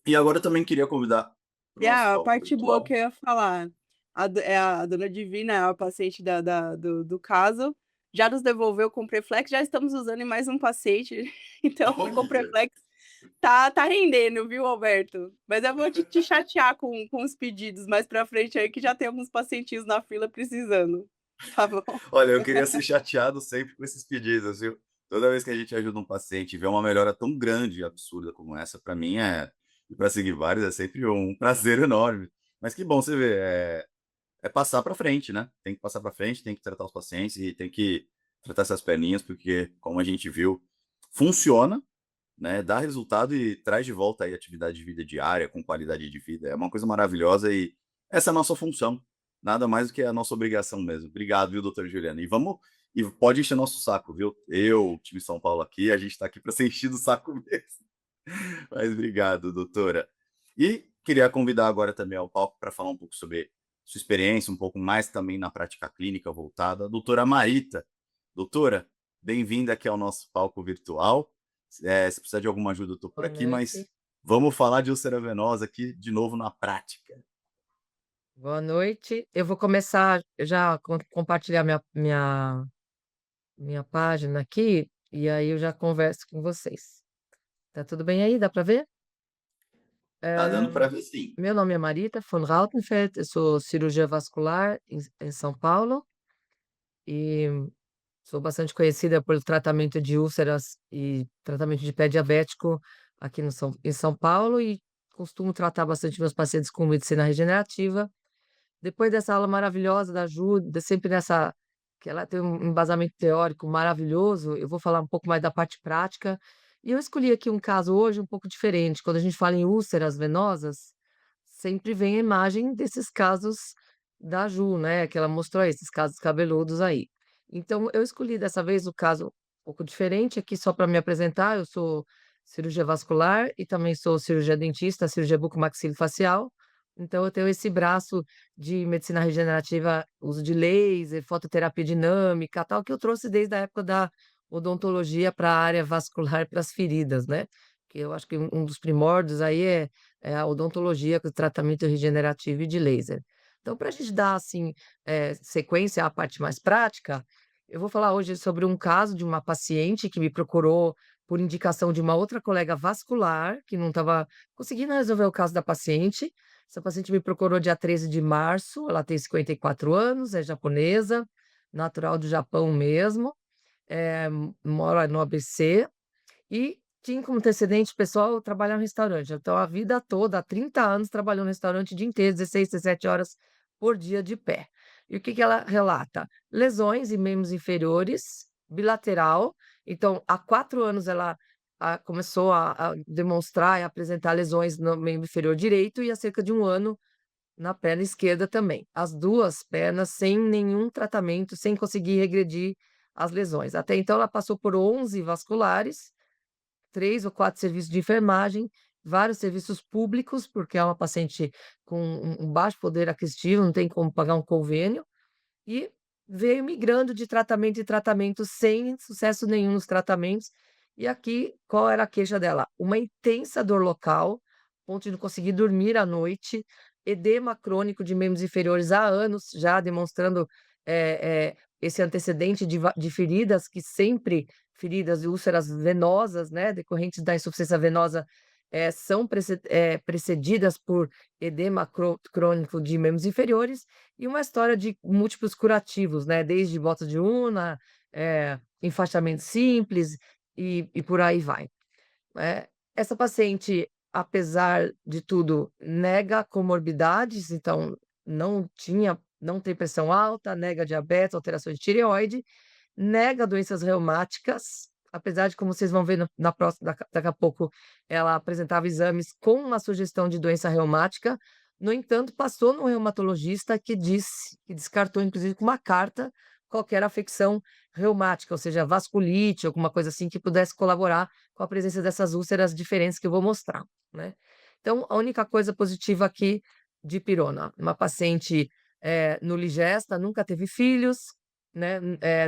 E agora eu também queria convidar para o E nosso a palco parte boa que virtual. eu ia falar, a dona Divina, é a paciente do caso, já nos devolveu o Compreflex, já estamos usando em mais um paciente, então o Olha, Compreflex tá rendendo, viu, Alberto? Mas eu vou te chatear com os pedidos mais pra frente aí, que já tem alguns pacientinhos na fila precisando, tá bom? olha, eu queria ser chateado sempre com esses pedidos, viu? Toda vez que a gente ajuda um paciente e vê uma melhora tão grande e absurda como essa, para mim e para seguir vários, é sempre um prazer enorme. Mas que bom você ver, é passar para frente, né? Tem que passar para frente, tem que tratar os pacientes e tem que tratar essas perninhas, porque, como a gente viu, funciona, né? Dá resultado e traz de volta aí atividade de vida diária, com qualidade de vida. É uma coisa maravilhosa e essa é a nossa função. Nada mais do que a nossa obrigação mesmo. Obrigado, viu, doutor Juliano? E pode encher nosso saco, viu? Eu, o time São Paulo aqui, a gente está aqui para ser enchido o saco mesmo. Mas obrigado, doutora. E queria convidar agora também ao palco para falar um pouco sobre sua experiência, um pouco mais também na prática clínica voltada, a doutora Marita. Doutora, bem-vinda aqui ao nosso palco virtual. Se precisar de alguma ajuda, eu estou por Boa aqui, mas noite, vamos falar de úlcera venosa aqui de novo na prática. boa noite. Eu vou começar já compartilhar minha página aqui, e aí eu já converso com vocês. Tá tudo bem aí, dá para ver? Tá dando Eh, para ver sim. Meu nome é Marita von Rautenfeld, eu sou cirurgia vascular em São Paulo, e sou bastante conhecida pelo tratamento de úlceras e tratamento de pé diabético aqui no em São Paulo, e costumo tratar bastante meus pacientes com medicina regenerativa. Depois dessa aula maravilhosa da Ju, sempre nessa que ela tem um embasamento teórico maravilhoso, eu vou falar um pouco mais da parte prática. E eu escolhi aqui um caso hoje um pouco diferente. Quando a gente fala em úlceras venosas, sempre vem a imagem desses casos da Ju, né, que ela mostrou aí, esses casos cabeludos aí. Então eu escolhi dessa vez o caso um pouco diferente aqui só para me apresentar. Eu sou cirurgia vascular e também sou cirurgia dentista, cirurgia bucomaxilofacial. Então eu tenho esse braço de medicina regenerativa, uso de laser, fototerapia dinâmica, tal, que eu trouxe desde a época da odontologia para a área vascular, para as feridas, né. Que eu acho que um dos primórdios aí é a odontologia com tratamento regenerativo e de laser. Então, para a gente dar, assim, sequência à parte mais prática, eu vou falar hoje sobre um caso de uma paciente que me procurou por indicação de uma outra colega vascular, que não estava conseguindo resolver o caso da paciente. Essa paciente me procurou dia 13 de março, ela tem 54 anos, é japonesa, natural do Japão mesmo, mora no ABC e tinha como antecedente pessoal trabalhar no restaurante. Então a vida toda, há 30 anos, trabalhou no restaurante o dia inteiro, 16, 17 horas por dia de pé. E o que que ela relata? Lesões em membros inferiores, bilateral. Então, há 4 anos ela começou a demonstrar e apresentar lesões no membro inferior direito, e há cerca de um ano na perna esquerda também. As 2 pernas sem nenhum tratamento, sem conseguir regredir as lesões. Até então ela passou por 11 vasculares, 3 ou 4 serviços de enfermagem, vários serviços públicos, porque é uma paciente com um baixo poder aquisitivo, não tem como pagar um convênio, e veio migrando de tratamento em tratamento sem sucesso nenhum nos tratamentos. E aqui, qual era a queixa dela? Uma intensa dor local, ponto de não conseguir dormir à noite, edema crônico de membros inferiores há anos, já demonstrando esse antecedente de feridas que sempre feridas e úlceras venosas, né, decorrentes da insuficiência venosa, são precedidas por edema crônico de membros inferiores, e uma história de múltiplos curativos, né, desde bota de urna, enfaixamento simples e por aí vai. Essa paciente, apesar de tudo, nega comorbidades, então não tem pressão alta, nega diabetes, alterações de tireoide, nega doenças reumáticas, apesar de, como vocês vão ver na próxima daqui a pouco, ela apresentava exames com uma sugestão de doença reumática. No entanto, passou no reumatologista que descartou, inclusive com uma carta, qualquer afecção reumática, ou seja, vasculite, alguma coisa assim que pudesse colaborar com a presença dessas úlceras diferentes que eu vou mostrar, né. Então, a única coisa positiva aqui de pirona, uma paciente, nuligesta, nunca teve filhos, né,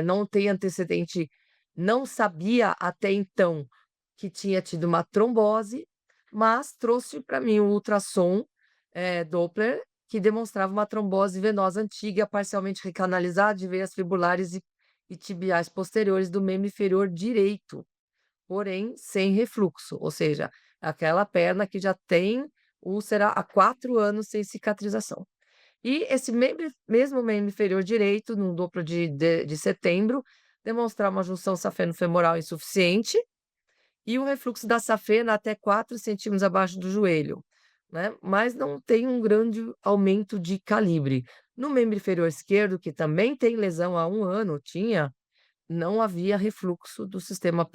não tem antecedente, não sabia até então que tinha tido uma trombose, mas trouxe para mim um ultrassom, Doppler, que demonstrava uma trombose venosa antiga, parcialmente recanalizada de veias fibulares e tibiais posteriores do membro inferior direito, porém sem refluxo, ou seja, aquela perna que já tem úlcera há 4 anos sem cicatrização. E esse mesmo membro inferior direito, num Doppler de setembro, demonstrar uma junção safeno-femoral insuficiente e um refluxo da safena até 4 centímetros abaixo do joelho, né, mas não tem um grande aumento de calibre. No membro inferior esquerdo, que também tem lesão há um ano, não havia refluxo do sistema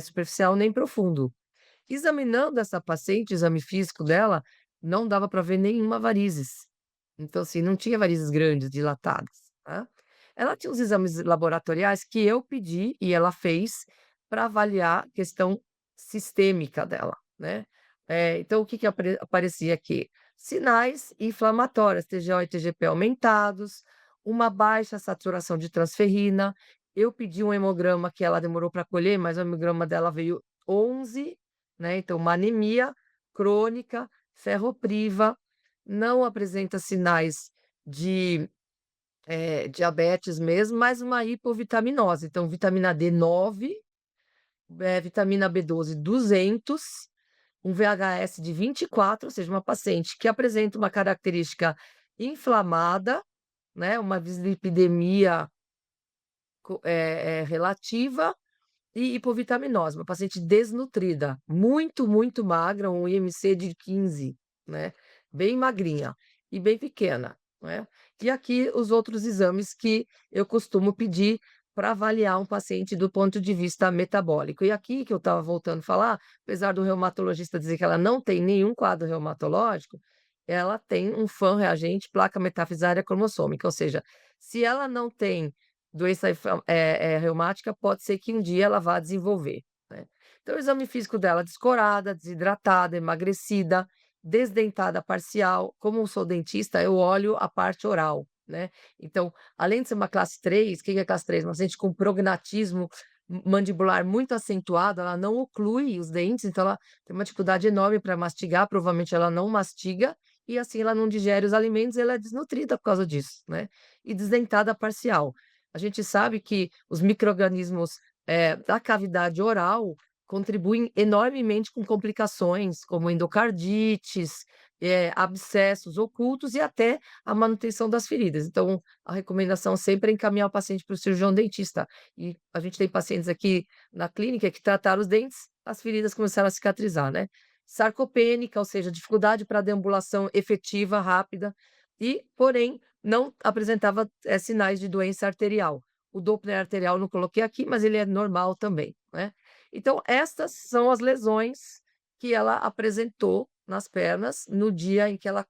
superficial nem profundo. Examinando essa paciente, o exame físico dela, não dava para ver nenhuma varizes. Então, assim, não tinha varizes grandes, dilatadas, tá. Ela tinha os exames laboratoriais que eu pedi e ela fez para avaliar a questão sistêmica dela, né. Então o que que aparecia aqui? Sinais inflamatórios, TGO e TGP aumentados, uma baixa saturação de transferrina. Eu pedi um hemograma que ela demorou para colher, mas o hemograma dela veio 11, né, então uma anemia crônica, ferropriva, não apresenta sinais de diabetes mesmo, mas uma hipovitaminose, então vitamina D 9, vitamina B12 200, um VHS de 24, ou seja, uma paciente que apresenta uma característica inflamada, né, uma dislipidemia relativa e hipovitaminose, uma paciente desnutrida, muito, muito magra, um IMC de 15, né, bem magrinha e bem pequena, né. E aqui os outros exames que eu costumo pedir para avaliar um paciente do ponto de vista metabólico. E aqui que eu estava voltando a falar, apesar do reumatologista dizer que ela não tem nenhum quadro reumatológico, ela tem um FAM reagente, placa metafisária cromossômica, ou seja, se ela não tem doença reumática, pode ser que um dia ela vá desenvolver, né. Então o exame físico dela descorada, desidratada, emagrecida, desdentada parcial. Como eu sou dentista, eu olho a parte oral, né. Então, além de ser uma classe 3, o que que é classe 3? Uma paciente com prognatismo mandibular muito acentuado, ela não oclui os dentes, então ela tem uma dificuldade enorme para mastigar, provavelmente ela não mastiga, e assim ela não digere os alimentos, ela é desnutrida por causa disso, né. E desdentada parcial. A gente sabe que os micro-organismos, da cavidade oral contribuem enormemente com complicações como endocardites, abscessos ocultos e até a manutenção das feridas. Então, a recomendação sempre é encaminhar o paciente para o cirurgião dentista. E a gente tem pacientes aqui na clínica que trataram os dentes, as feridas começaram a cicatrizar, né. Sarcopênica, ou seja, dificuldade para deambulação efetiva, rápida e, porém, não apresentava, sinais de doença arterial. O Doppler arterial não coloquei aqui, mas ele é normal também, né. Então estas são as lesões que ela apresentou nas pernas no dia em que ela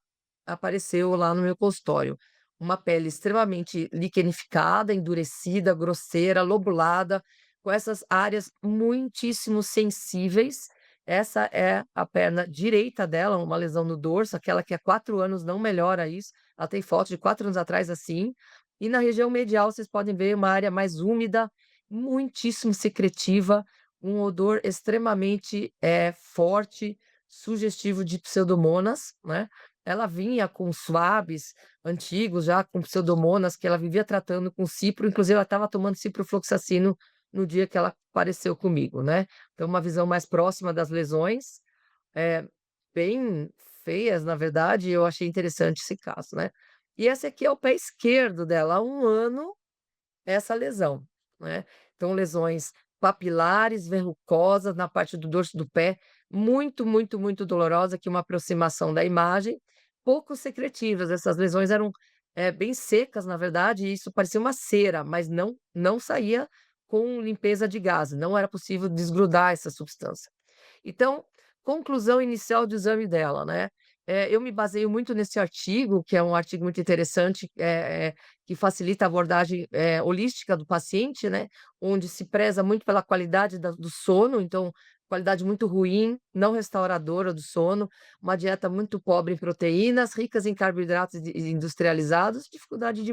apareceu lá no meu consultório. Uma pele extremamente liquenificada, endurecida, grosseira, lobulada, com essas áreas muitíssimo sensíveis. Essa é a perna direita dela, uma lesão no dorso, aquela que há 4 anos não melhora isso. Ela tem foto de 4 anos atrás assim. E na região medial vocês podem ver uma área mais úmida, muitíssimo secretiva, um odor extremamente, forte, sugestivo de pseudomonas, né. Ela vinha com swabs antigos já com pseudomonas que ela vivia tratando com cipro, inclusive ela estava tomando ciprofloxacino no dia que ela apareceu comigo, né. Então uma visão mais próxima das lesões, eh, bem feias na verdade, e eu achei interessante esse caso, né. E esse aqui é o pé esquerdo dela, há 1 ano essa lesão, né. Então lesões papilares, verrucosas na parte do dorso do pé, muito, muito, muito dolorosa, aqui uma aproximação da imagem, pouco secretivas, essas lesões eram, bem secas na verdade e isso parecia uma cera, mas não saía com limpeza de gases, não era possível desgrudar essa substância. Então, conclusão inicial do exame dela, né, eu me baseio muito nesse artigo, que é um artigo muito interessante, que facilita a abordagem, holística do paciente, né, onde se preza muito pela qualidade do sono, então, qualidade muito ruim, não restauradora do sono, uma dieta muito pobre em proteínas, ricas em carboidratos industrializados, dificuldade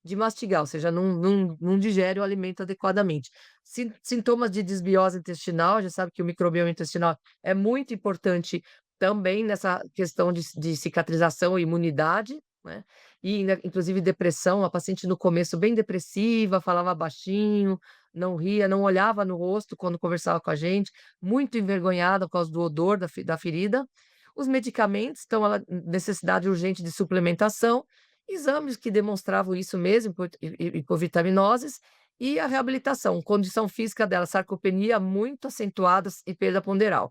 de mastigar, ou seja, não digere o alimento adequadamente. Sintomas de desbiose intestinal, já sabe que o microbioma intestinal é muito importante também nessa questão de cicatrização e imunidade, né, e ainda inclusive depressão, a paciente no começo bem depressiva, falava baixinho, não ria, não olhava no rosto quando conversava com a gente, muito envergonhada por causa do odor da ferida. Os medicamentos, então ela necessidade urgente de suplementação, exames que demonstravam isso mesmo, hipovitaminoses, e a reabilitação, condição física dela, sarcopenia muito acentuada e perda ponderal.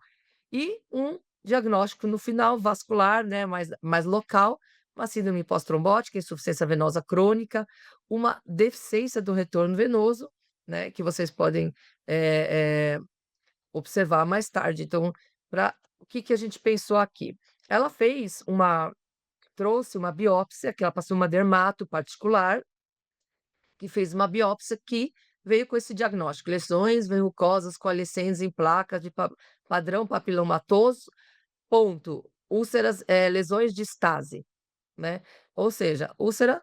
E um diagnóstico no final vascular, né, mais local, uma síndrome pós-trombótica, insuficiência venosa crônica, uma deficiência do retorno venoso, né, que vocês podem, observar mais tarde. Então, pra o que que a gente pensou aqui? Ela trouxe uma biópsia, que ela passou uma dermato particular, que fez uma biópsia que veio com esse diagnóstico: lesões verrucosas coalescentes em placas de padrão papilomatoso, ponto. Úlceras, lesões de estase, né, ou seja, úlcera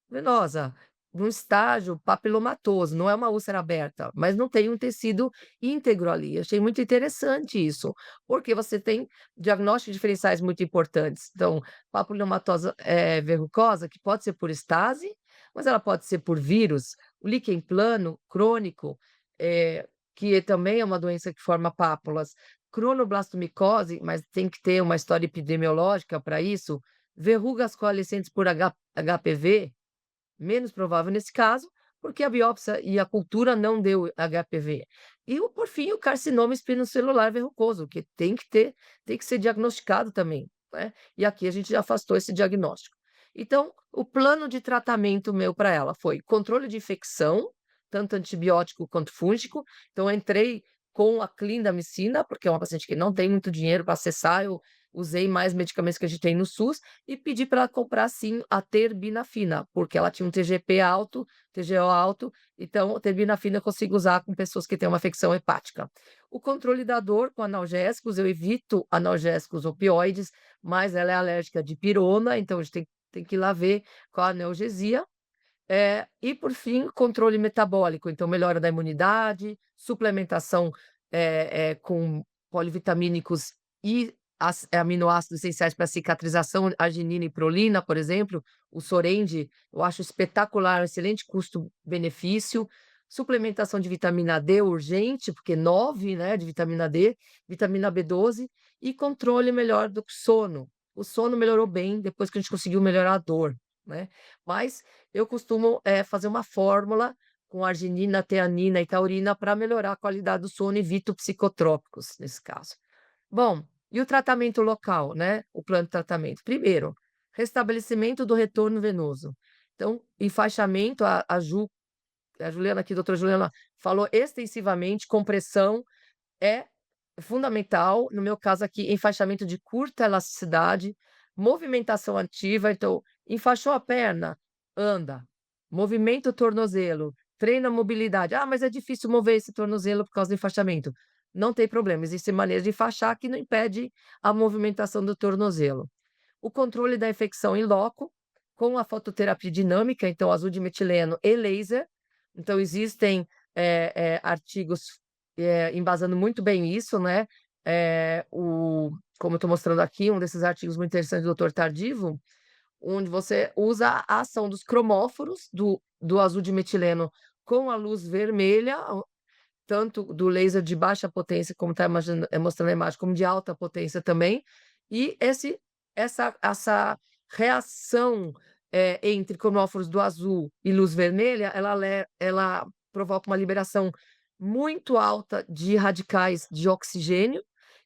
venosa, num estágio papilomatoso, não é uma úlcera aberta, mas não tem um tecido íntegro ali. Achei muito interessante isso, porque você tem diagnósticos diferenciais muito importantes. Então, papilomatosa, verrucosa, que pode ser por estase, mas ela pode ser por vírus, o líquen plano crônico, que também é uma doença que forma pápulas, cronoblastomicose, mas tem que ter uma história epidemiológica para isso, verrugas coalescentes por HPV, menos provável nesse caso, porque a biópsia e a cultura não deu HPV. E por fim, o carcinoma espinocelular verrucoso, que tem que ser diagnosticado também, né, e aqui a gente já afastou esse diagnóstico. Então, o plano de tratamento meu para ela foi controle de infecção, tanto antibiótico quanto fúngico. Então eu entrei com a clindamicina, porque é uma paciente que não tem muito dinheiro para acessar, eu usei mais medicamentos que a gente tem no SUS, e pedi para ela comprar sim a terbinafina, porque ela tinha um TGP alto, TGO alto, então a terbinafina eu consigo usar com pessoas que têm uma afecção hepática. O controle da dor com analgésicos, eu evito analgésicos opioides, mas ela é alérgica de pirona, então a gente tem que ir lá ver qual a analgesia. E por fim, controle metabólico, então melhora da imunidade, suplementação, com polivitamínicos e aminoácidos essenciais para cicatrização, arginina e prolina, por exemplo. O Sorende eu acho espetacular, um excelente custo-benefício. Suplementação de vitamina D urgente, porque 9, né, de vitamina D, vitamina B12 e controle melhor do sono. O sono melhorou bem depois que a gente conseguiu melhorar a dor, né. Mas eu costumo, fazer uma fórmula com arginina, teanina e taurina para melhorar a qualidade do sono, evito psicotrópicos nesse caso. Bom, e o tratamento local, né, o plano de tratamento? Primeiro, restabelecimento do retorno venoso. Então, enfaixamento, a Juliana aqui, doutora Juliana, falou extensivamente, compressão é fundamental, no meu caso aqui, enfaixamento de curta elasticidade, movimentação ativa, então, enfaixou a perna, anda, movimenta o tornozelo, treina a mobilidade. "Ah, mas é difícil mover esse tornozelo por causa do enfaixamento". Não tem problema, existe maneira de enfaixar que não impede a movimentação do tornozelo. O controle da infecção em loco, com a fototerapia dinâmica, então azul de metileno e laser. Então existem, artigos, embasando muito bem isso, né, como eu estou mostrando aqui, um desses artigos muito interessantes do doutor Tardivo, onde você usa a ação dos cromóforos do azul de metileno com a luz vermelha, tanto do laser de baixa potência, como está mostrando a imagem, como de alta potência também, e essa reação, entre cromóforos do azul e luz vermelha, ela provoca uma liberação muito alta de radicais de oxigênio,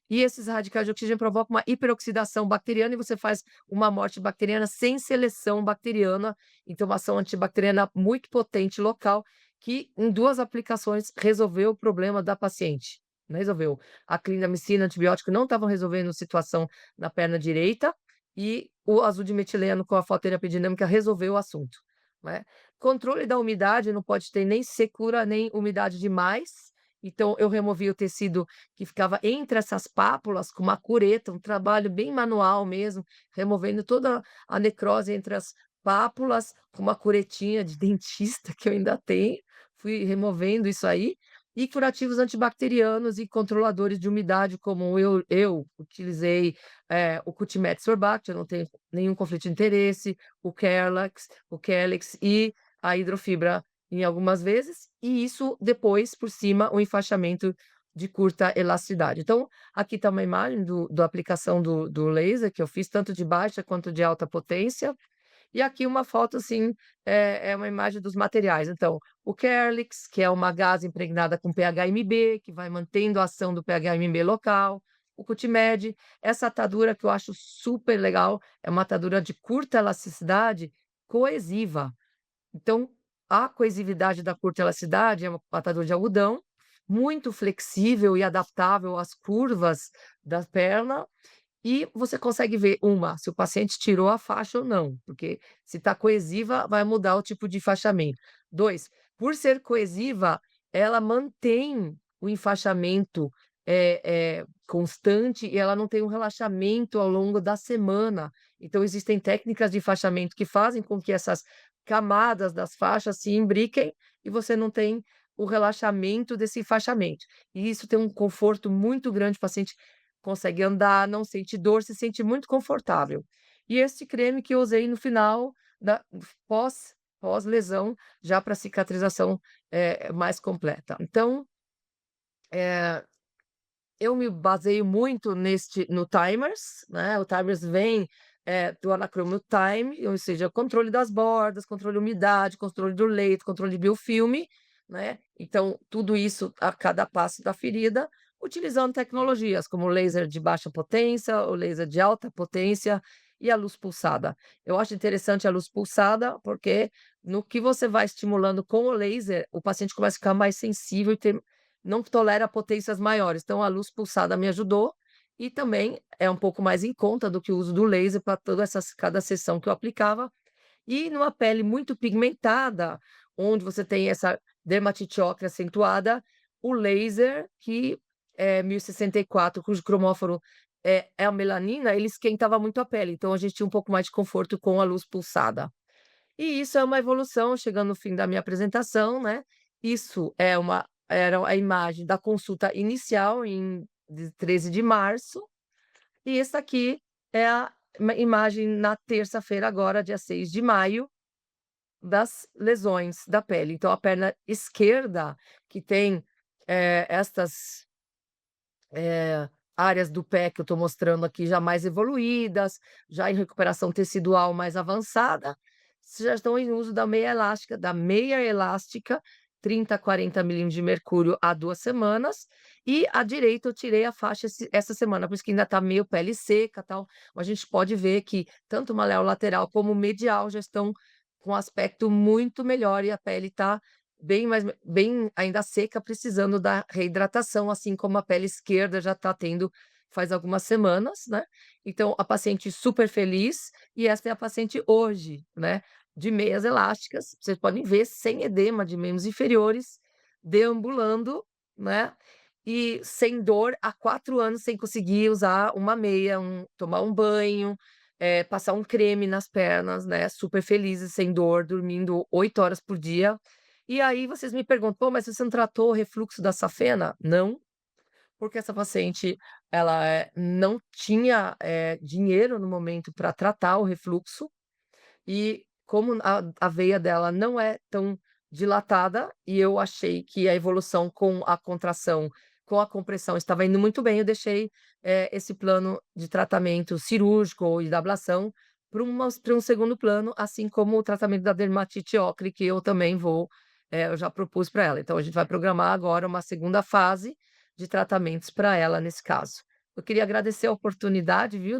e esses radicais de oxigênio provocam uma hiperoxidação bacteriana e você faz uma morte bacteriana sem seleção bacteriana, então uma ação antibacteriana muito potente local, que em 2 aplicações resolveu o problema da paciente, não resolveu. A clindamicina, antibiótico não estavam resolvendo situação na perna direita, e o azul de metileno com a fototerapia dinâmica resolveu o assunto, né. Controle da umidade, não pode ter nem secura, nem umidade demais, então eu removi o tecido que ficava entre essas pápulas com uma cureta, um trabalho bem manual mesmo, removendo toda a necrose entre as pápulas, com uma curetinha de dentista que eu ainda tenho, fui removendo isso aí, e curativos antibacterianos e controladores de umidade, como eu utilizei, o Cutimed Sorbact, eu não tenho nenhum conflito de interesse, o Calyx e a hidrofibra em algumas vezes, e isso depois, por cima, o enfaixamento de curta elasticidade. Então, aqui está uma imagem da aplicação do laser que eu fiz, tanto de baixa quanto de alta potência, e aqui uma foto, assim, é uma imagem dos materiais. Então, o Calyx, que é uma gase impregnada com PHMB, que vai mantendo a ação do PHMB local. O Cutimed, essa atadura que eu acho super legal, é uma atadura de curta elasticidade coesiva. Então, a coesividade da curta elasticidade é uma atadura de algodão, muito flexível e adaptável às curvas da perna, e você consegue ver, se o paciente tirou a faixa ou não, porque se está coesiva, vai mudar o tipo de enfaixamento. 2, por ser coesiva, ela mantém o enfaixamento, constante e ela não tem um relaxamento ao longo da semana. Então existem técnicas de enfaixamento que fazem com que essas camadas das faixas se imbriquem e você não tem o relaxamento desse enfaixamento. E isso tem um conforto muito grande, o paciente consegue andar, não sente dor, se sente muito confortável. E esse creme que eu usei no final da pós-lesão, já para cicatrização, mais completa. Então, eh eu me baseio muito no Timers, né, o Timers vem, do Anacromo Time, ou seja, controle das bordas, controle de umidade, controle do leito, controle de biofilme, né, então tudo isso a cada passo da ferida, utilizando tecnologias como o laser de baixa potência, o laser de alta potência e a luz pulsada. Eu acho interessante a luz pulsada, porque no que você vai estimulando com o laser, o paciente começa a ficar mais sensível e ter não tolera potências maiores, então a luz pulsada me ajudou, e também é um pouco mais em conta do que o uso do laser para toda cada sessão que eu aplicava. E numa pele muito pigmentada, onde você tem essa dermatite ocre acentuada, o laser que é 1064, cujo cromóforo é a melanina, ele esquentava muito a pele, então a gente tinha um pouco mais de conforto com a luz pulsada. E isso é uma evolução, chegando no fim da minha apresentação, né, isso era a imagem da consulta inicial de 13 de março, e essa aqui é a imagem na terça-feira agora, dia 6 de maio, das lesões da pele. Então a perna esquerda, que tem, estas áreas do pé que eu estou mostrando aqui já mais evoluídas, já em recuperação tecidual mais avançada, já estão em uso da meia elástica, 30 a 40 milímetros de mercúrio há 2 semanas, e à direita eu tirei a faixa essa semana, por isso que ainda está meio pele seca, tal, mas a gente pode ver que tanto o maléolo lateral como o medial já estão com aspecto muito melhor e a pele está bem ainda seca, precisando da reidratação, assim como a pele esquerda já está tendo faz algumas semanas, né. Então a paciente super feliz, e esta é a paciente hoje, né, de meias elásticas, vocês podem ver sem edema de membros inferiores, deambulando, né, e sem dor há 4 anos sem conseguir usar uma meia, tomar um banho, passar um creme nas pernas, né, super felizes, sem dor, dormindo 8 horas por dia. E aí vocês me perguntam: "Pô, mas você não tratou o refluxo da safena?" Não, porque essa paciente ela, não tinha, dinheiro no momento para tratar o refluxo, e como a veia dela não é tão dilatada, e eu achei que a evolução com a contração, com a compressão estava indo muito bem, eu deixei, esse plano de tratamento cirúrgico e da ablação para um segundo plano, assim como o tratamento da dermatite ocre, que eu também eu já propus para ela. Então a gente vai programar agora uma segunda fase de tratamentos para ela nesse caso. Eu queria agradecer a oportunidade, viu,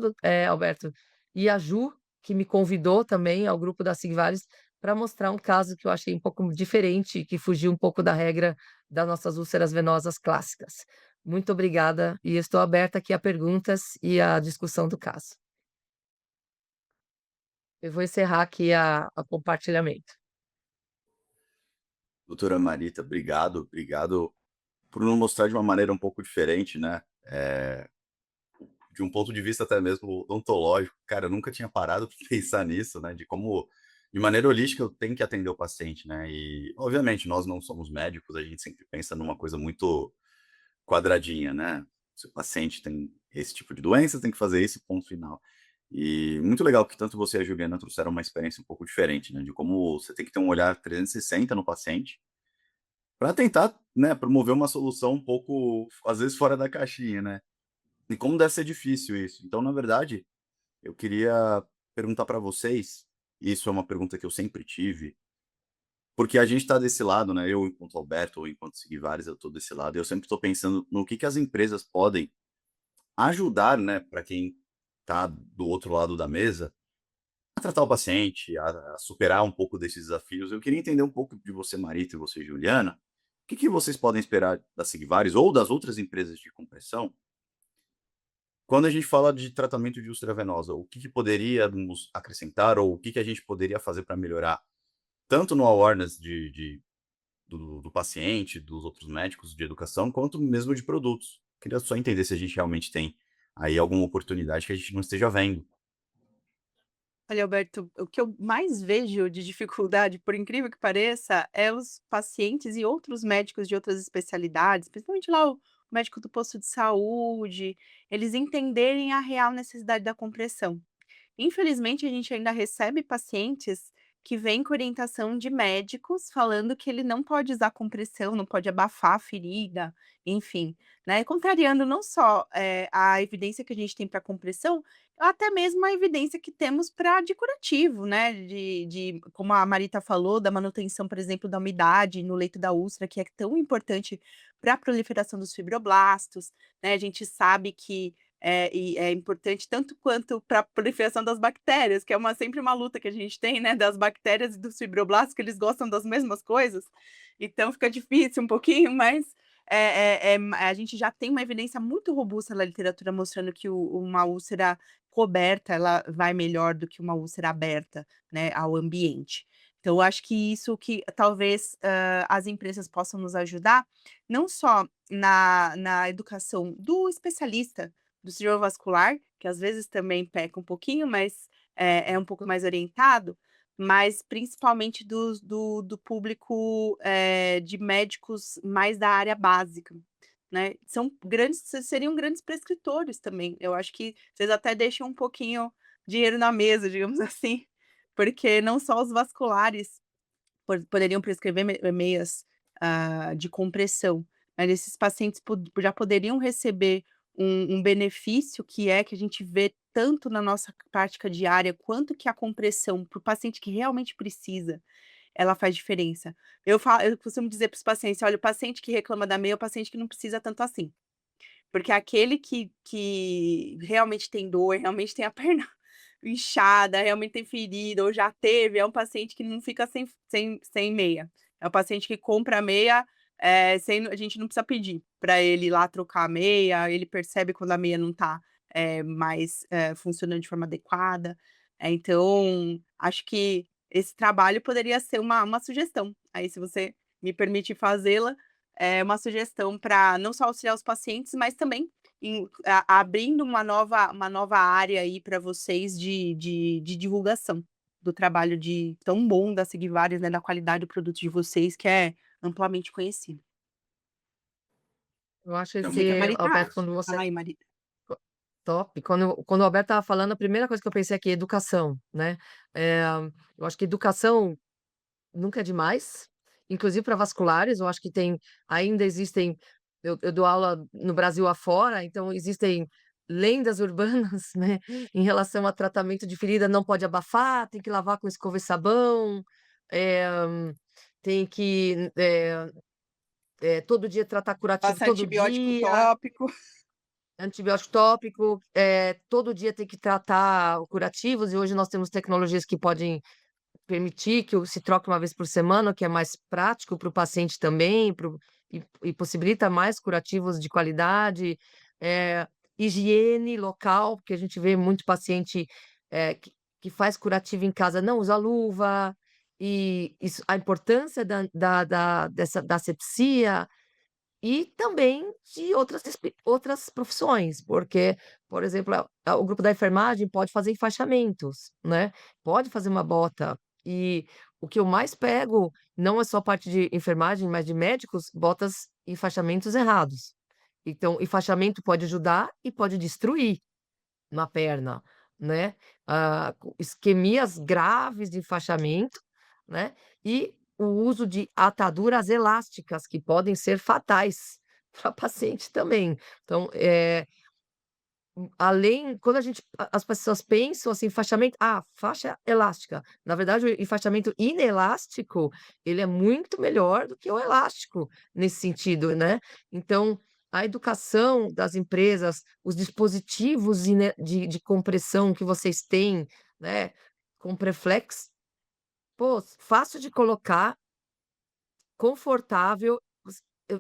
Alberto, e a Ju, que me convidou também ao grupo da Sigvalis para mostrar um caso que eu achei um pouco diferente, que fugiu um pouco da regra das nossas úlceras venosas clássicas. Muito obrigada e estou aberta aqui a perguntas e a discussão do caso. Eu vou encerrar aqui a compartilhamento. Doutora Marita, obrigado por nos mostrar de uma maneira um pouco diferente, né, de um ponto de vista até mesmo odontológico. Cara, eu nunca tinha parado para pensar nisso, né, de como, de maneira holística, eu tenho que atender o paciente, né, e obviamente nós não somos médicos, a gente sempre pensa numa coisa muito quadradinha, né, se o paciente tem esse tipo de doença, tem que fazer esse ponto final. E muito legal que tanto você e a Juliana trouxeram uma experiência um pouco diferente, né, de como você tem que ter um olhar 360 no paciente, para tentar, né, promover uma solução um pouco, às vezes, fora da caixinha, né. E como deve ser difícil isso. Então, na verdade, eu queria perguntar para vocês, e isso é uma pergunta que eu sempre tive, porque a gente está desse lado, né, eu enquanto Alberto ou enquanto Sigvares, eu estou desse lado, e eu sempre estou pensando no que as empresas podem ajudar, né, para quem está do outro lado da mesa, a tratar o paciente, a superar um pouco desses desafios. Eu queria entender um pouco de você, Marita, e você, Juliana, o que vocês podem esperar da Sigvares ou das outras empresas de compressão, quando a gente fala de tratamento de úlcera venosa, o que poderíamos acrescentar ou o que a gente poderia fazer para melhorar, tanto no awareness do paciente, dos outros médicos de educação, quanto mesmo de produtos? Queria só entender se a gente realmente tem aí alguma oportunidade que a gente não esteja vendo. Olha, Alberto, o que eu mais vejo de dificuldade, por incrível que pareça, é os pacientes e outros médicos de outras especialidades, principalmente lá o médico do posto de saúde, eles entenderem a real necessidade da compressão. Infelizmente, a gente ainda recebe pacientes que vêm com orientação de médicos falando que ele não pode usar compressão, não pode abafar a ferida, enfim, né, contrariando não só, a evidência que a gente tem para compressão, até mesmo a evidência que temos para de curativo, né, de como a Marita falou, da manutenção, por exemplo, da umidade no leito da úlcera, que é tão importante para a proliferação dos fibroblastos, né, a gente sabe que é importante tanto quanto para a proliferação das bactérias, que é sempre uma luta que a gente tem, né, das bactérias e dos fibroblastos, que eles gostam das mesmas coisas, então fica difícil um pouquinho, mas, a gente já tem uma evidência muito robusta na literatura mostrando que uma úlcera coberta, ela vai melhor do que uma úlcera aberta, né, ao ambiente. Então eu acho que isso que talvez, as empresas possam nos ajudar, não só na educação do especialista, do cirurgião vascular, que às vezes também peca um pouquinho, mas é um pouco mais orientado, mas principalmente do público, de médicos mais da área básica, né. Seriam grandes prescritores também. Eu acho que vocês até deixam um pouquinho dinheiro na mesa, digamos assim, porque não só os vasculares poderiam prescrever meias, de compressão, mas esses pacientes já poderiam receber um benefício que a gente vê tanto na nossa prática diária, quanto que a compressão para o paciente que realmente precisa, ela faz diferença. Eu costumo dizer para os pacientes: "Olha, o paciente que reclama da meia é o paciente que não precisa tanto assim". Porque aquele que realmente tem dor, realmente tem a perna inchada, realmente tem ferida ou já teve, é um paciente que não fica sem meia. É o paciente que compra a meia, sem a gente não precisa pedir para ele ir lá trocar a meia, ele percebe quando a meia não tá, mais, funcionando de forma adequada. Então, acho que esse trabalho poderia ser uma sugestão. Aí se você me permite fazê-la, é uma sugestão para não só auxiliar os pacientes, mas também abrindo uma nova área aí para vocês de divulgação do trabalho tão bom da Sigvares, né, da qualidade do produto de vocês, que é amplamente conhecido. Eu acho É Você muito quer esse, Marita? Alberto, quando você Ai, Mari top. Quando o Alberto estava falando, a primeira coisa que eu pensei aqui, educação, né. Eh, eu acho que educação nunca é demais, inclusive para vasculares, eu acho que ainda existem, eu dou aula no Brasil afora, então existem lendas urbanas, né, em relação a tratamento de ferida, não pode abafar, tem que lavar com escova e sabão, eh, tem que, todo dia tratar curativo passa todo antibiótico dia. tópico. Antibiótico tópico, todo dia tem que tratar curativos e hoje nós temos tecnologias que podem permitir que se troque uma vez por semana, o que é mais prático para o paciente também, e possibilita mais curativos de qualidade, eh, higiene local, porque a gente vê muito paciente, que faz curativo em casa, não usa luva, e isso a importância da asepsia, e também de outras profissões, porque, por exemplo, o grupo da enfermagem pode fazer enfaixamentos, né, pode fazer uma bota. E o que eu mais pego, não é só parte de enfermagem, mas de médicos, botas e enfaixamentos errados. Então, enfaixamento pode ajudar e pode destruir na perna, né. Isquemias graves de enfaixamento, né, e o uso de ataduras elásticas que podem ser fatais para paciente também. Então, além quando as pessoas pensam assim, enfaixamento, faixa elástica. Na verdade, o enfaixamento inelástico, ele é muito melhor do que o elástico nesse sentido, né. Então, a educação das empresas, os dispositivos de compressão que vocês têm, né, Compreflex, pô, fácil de colocar, confortável,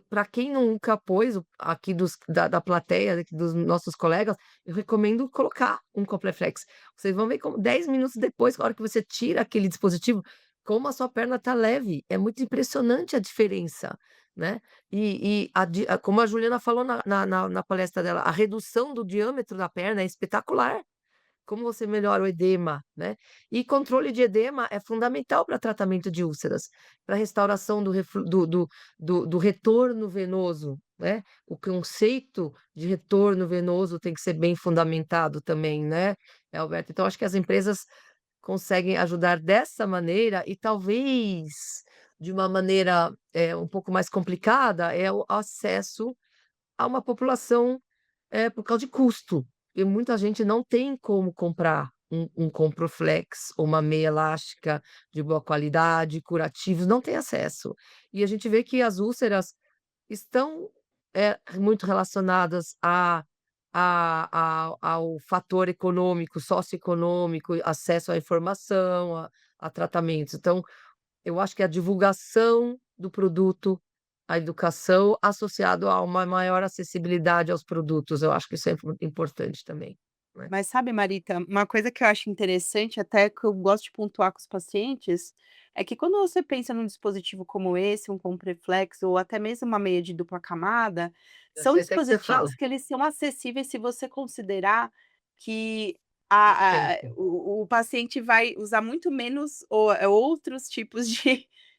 para quem nunca pôs, aqui da plateia, aqui dos nossos colegas, eu recomendo colocar um Compreflex. Vocês vão ver como 10 minutos depois, na hora que você tira aquele dispositivo, como a sua perna tá leve, é muito impressionante a diferença, né. Como a Juliana falou na palestra dela, a redução do diâmetro da perna é espetacular. Como você melhora o edema, né. E controle de edema é fundamental para tratamento de úlceras, para restauração do reflu do retorno venoso, né. O conceito de retorno venoso tem que ser bem fundamentado também, né, Alberto. Então acho que as empresas conseguem ajudar dessa maneira e talvez de uma maneira, um pouco mais complicada, é o acesso a uma população, por causa de custo. E muita gente não tem como comprar um Comproflex ou uma meia elástica de boa qualidade, curativos, não tem acesso. E a gente vê que as úlceras estão, muito relacionadas ao fator econômico, socioeconômico, acesso à informação, a tratamentos. Então, eu acho que a divulgação do produto, a educação associado a uma maior acessibilidade aos produtos, eu acho que isso é importante também, né. Mas sabe, Marita, uma coisa que eu acho interessante, até que eu gosto de pontuar com os pacientes, é que quando você pensa num dispositivo como esse, um Compreflex ou até mesmo uma meia de dupla camada, Eu são sei até que você fala. dispositivos que eles são acessíveis se você considerar que O a tempo. o paciente vai usar muito menos outros tipos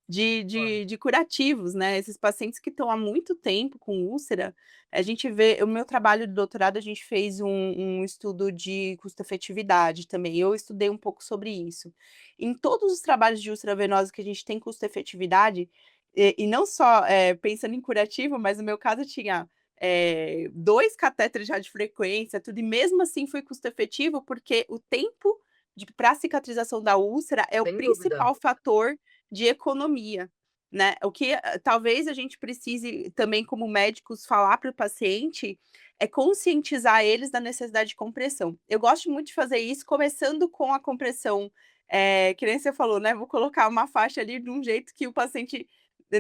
Claro. de curativos, né. Esses pacientes que estão há muito tempo com úlcera, a gente vê o meu trabalho de doutorado, a gente fez um estudo de custo-efetividade também, eu estudei um pouco sobre isso. Em todos os trabalhos de úlcera venosa que a gente tem custo-efetividade, e não só, pensando em curativo, mas no meu caso tinha, 2 catéteres já de frequência, tudo, e mesmo assim foi custo-efetivo, porque o tempo pra cicatrização da úlcera é o Sem dúvida. principal fator de economia. Né, o que, talvez a gente precise também como médicos falar para o paciente, é conscientizar eles da necessidade de compressão. Eu gosto muito de fazer isso começando com a compressão, que nem você falou, né, vou colocar uma faixa ali de um jeito que o paciente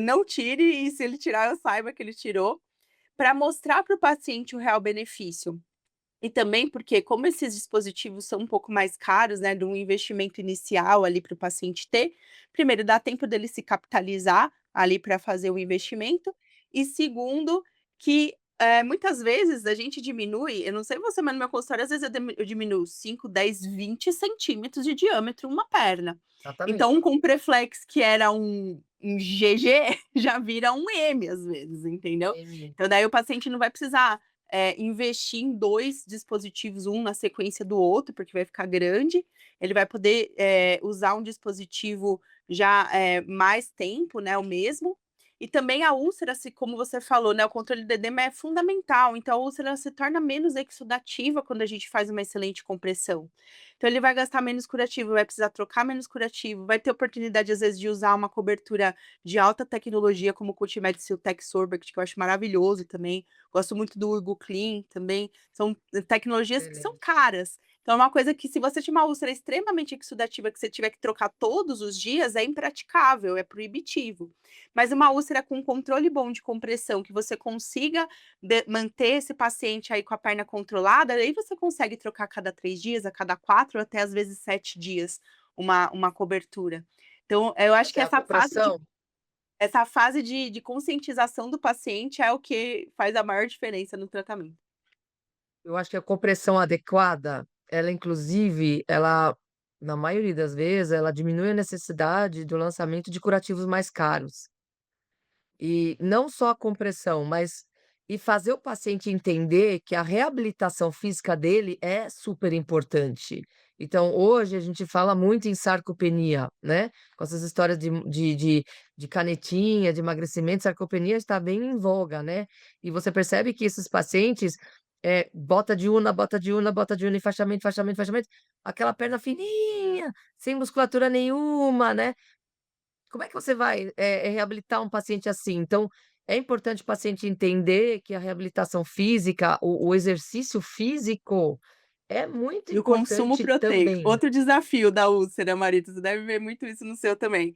não tire e se ele tirar eu saiba que ele tirou, para mostrar para o paciente o real benefício. E também porque como esses dispositivos são um pouco mais caros, né, de um investimento inicial ali para o paciente ter, primeiro dá tempo dele se capitalizar ali para fazer o investimento, e segundo que, muitas vezes a gente diminui, eu não sei você, mas no meu consultório às vezes eu diminuo 5, 10, 20 centímetros de diâmetro uma perna. Então Exatamente. um Compreflex que era um GG já vira um M às vezes, entendeu. Ele Então daí o paciente não vai precisar investir em 2 dispositivos, um na sequência do outro, porque vai ficar grande, ele vai poder, usar um dispositivo já, mais tempo, né, o mesmo. E também a úlcera, se como você falou, né, o controle do edema é fundamental, então a úlcera se torna menos exudativa quando a gente faz uma excelente compressão. Então ele vai gastar menos curativo, vai precisar trocar menos curativo, vai ter oportunidade às vezes de usar uma cobertura de alta tecnologia como o Cultimed Siltec Sorbact, que eu acho maravilhoso também. Gosto muito do Urgo Clean também, são tecnologias que são excelente. caras. Então é uma coisa que se você tiver uma úlcera extremamente exudativa que você tiver que trocar todos os dias, é impraticável, é proibitivo. Mas uma úlcera com controle bom de compressão, que você consiga manter esse paciente aí com a perna controlada, aí você consegue trocar a cada 3 dias, a cada 4, até às vezes 7 dias, uma cobertura. Então, eu acho que Até a compressão, essa fase de conscientização do paciente é o que faz a maior diferença no tratamento. eu acho que a compressão adequada, ela inclusive, ela, na maioria das vezes, ela diminui a necessidade do lançamento de curativos mais caros. E não só a compressão, mas e fazer o paciente entender que a reabilitação física dele é super importante. Então, hoje a gente fala muito em sarcopenia, né? Com essas histórias de canetinha, de emagrecimento, sarcopenia está bem em voga, né? E você percebe que esses pacientes bota de una, bota de una, bota de una, enfaixamento, enfaixamento, enfaixamento, aquela perna fininha, sem musculatura nenhuma, né? Como é que você vai, reabilitar um paciente assim? Então, é importante o paciente entender que a reabilitação física, o exercício físico é muito E o consumo importante proteico, também. outro desafio da úlcera, Marita, você deve ver muito isso no seu também.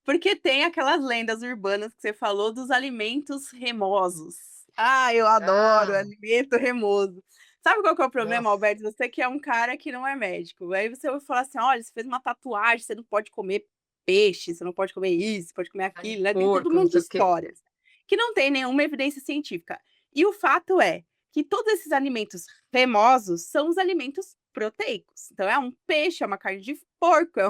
Porque tem aquelas lendas urbanas que você falou dos alimentos remosos. Ah, eu adoro Ah, alimento remoso. Sabe qual que é o problema, nossa, Alberto? Você que é um cara que não é médico. Aí você vai falar assim: olha, você fez uma tatuagem, você não pode comer peixe, você não pode comer isso, pode comer carne de aquilo, né? Tem todo porco, não mundo de sei o quê. histórias. que não tem nenhuma evidência científica. E o fato é que todos esses alimentos cremosos são os alimentos proteicos. Então é um peixe, é uma carne de porco, é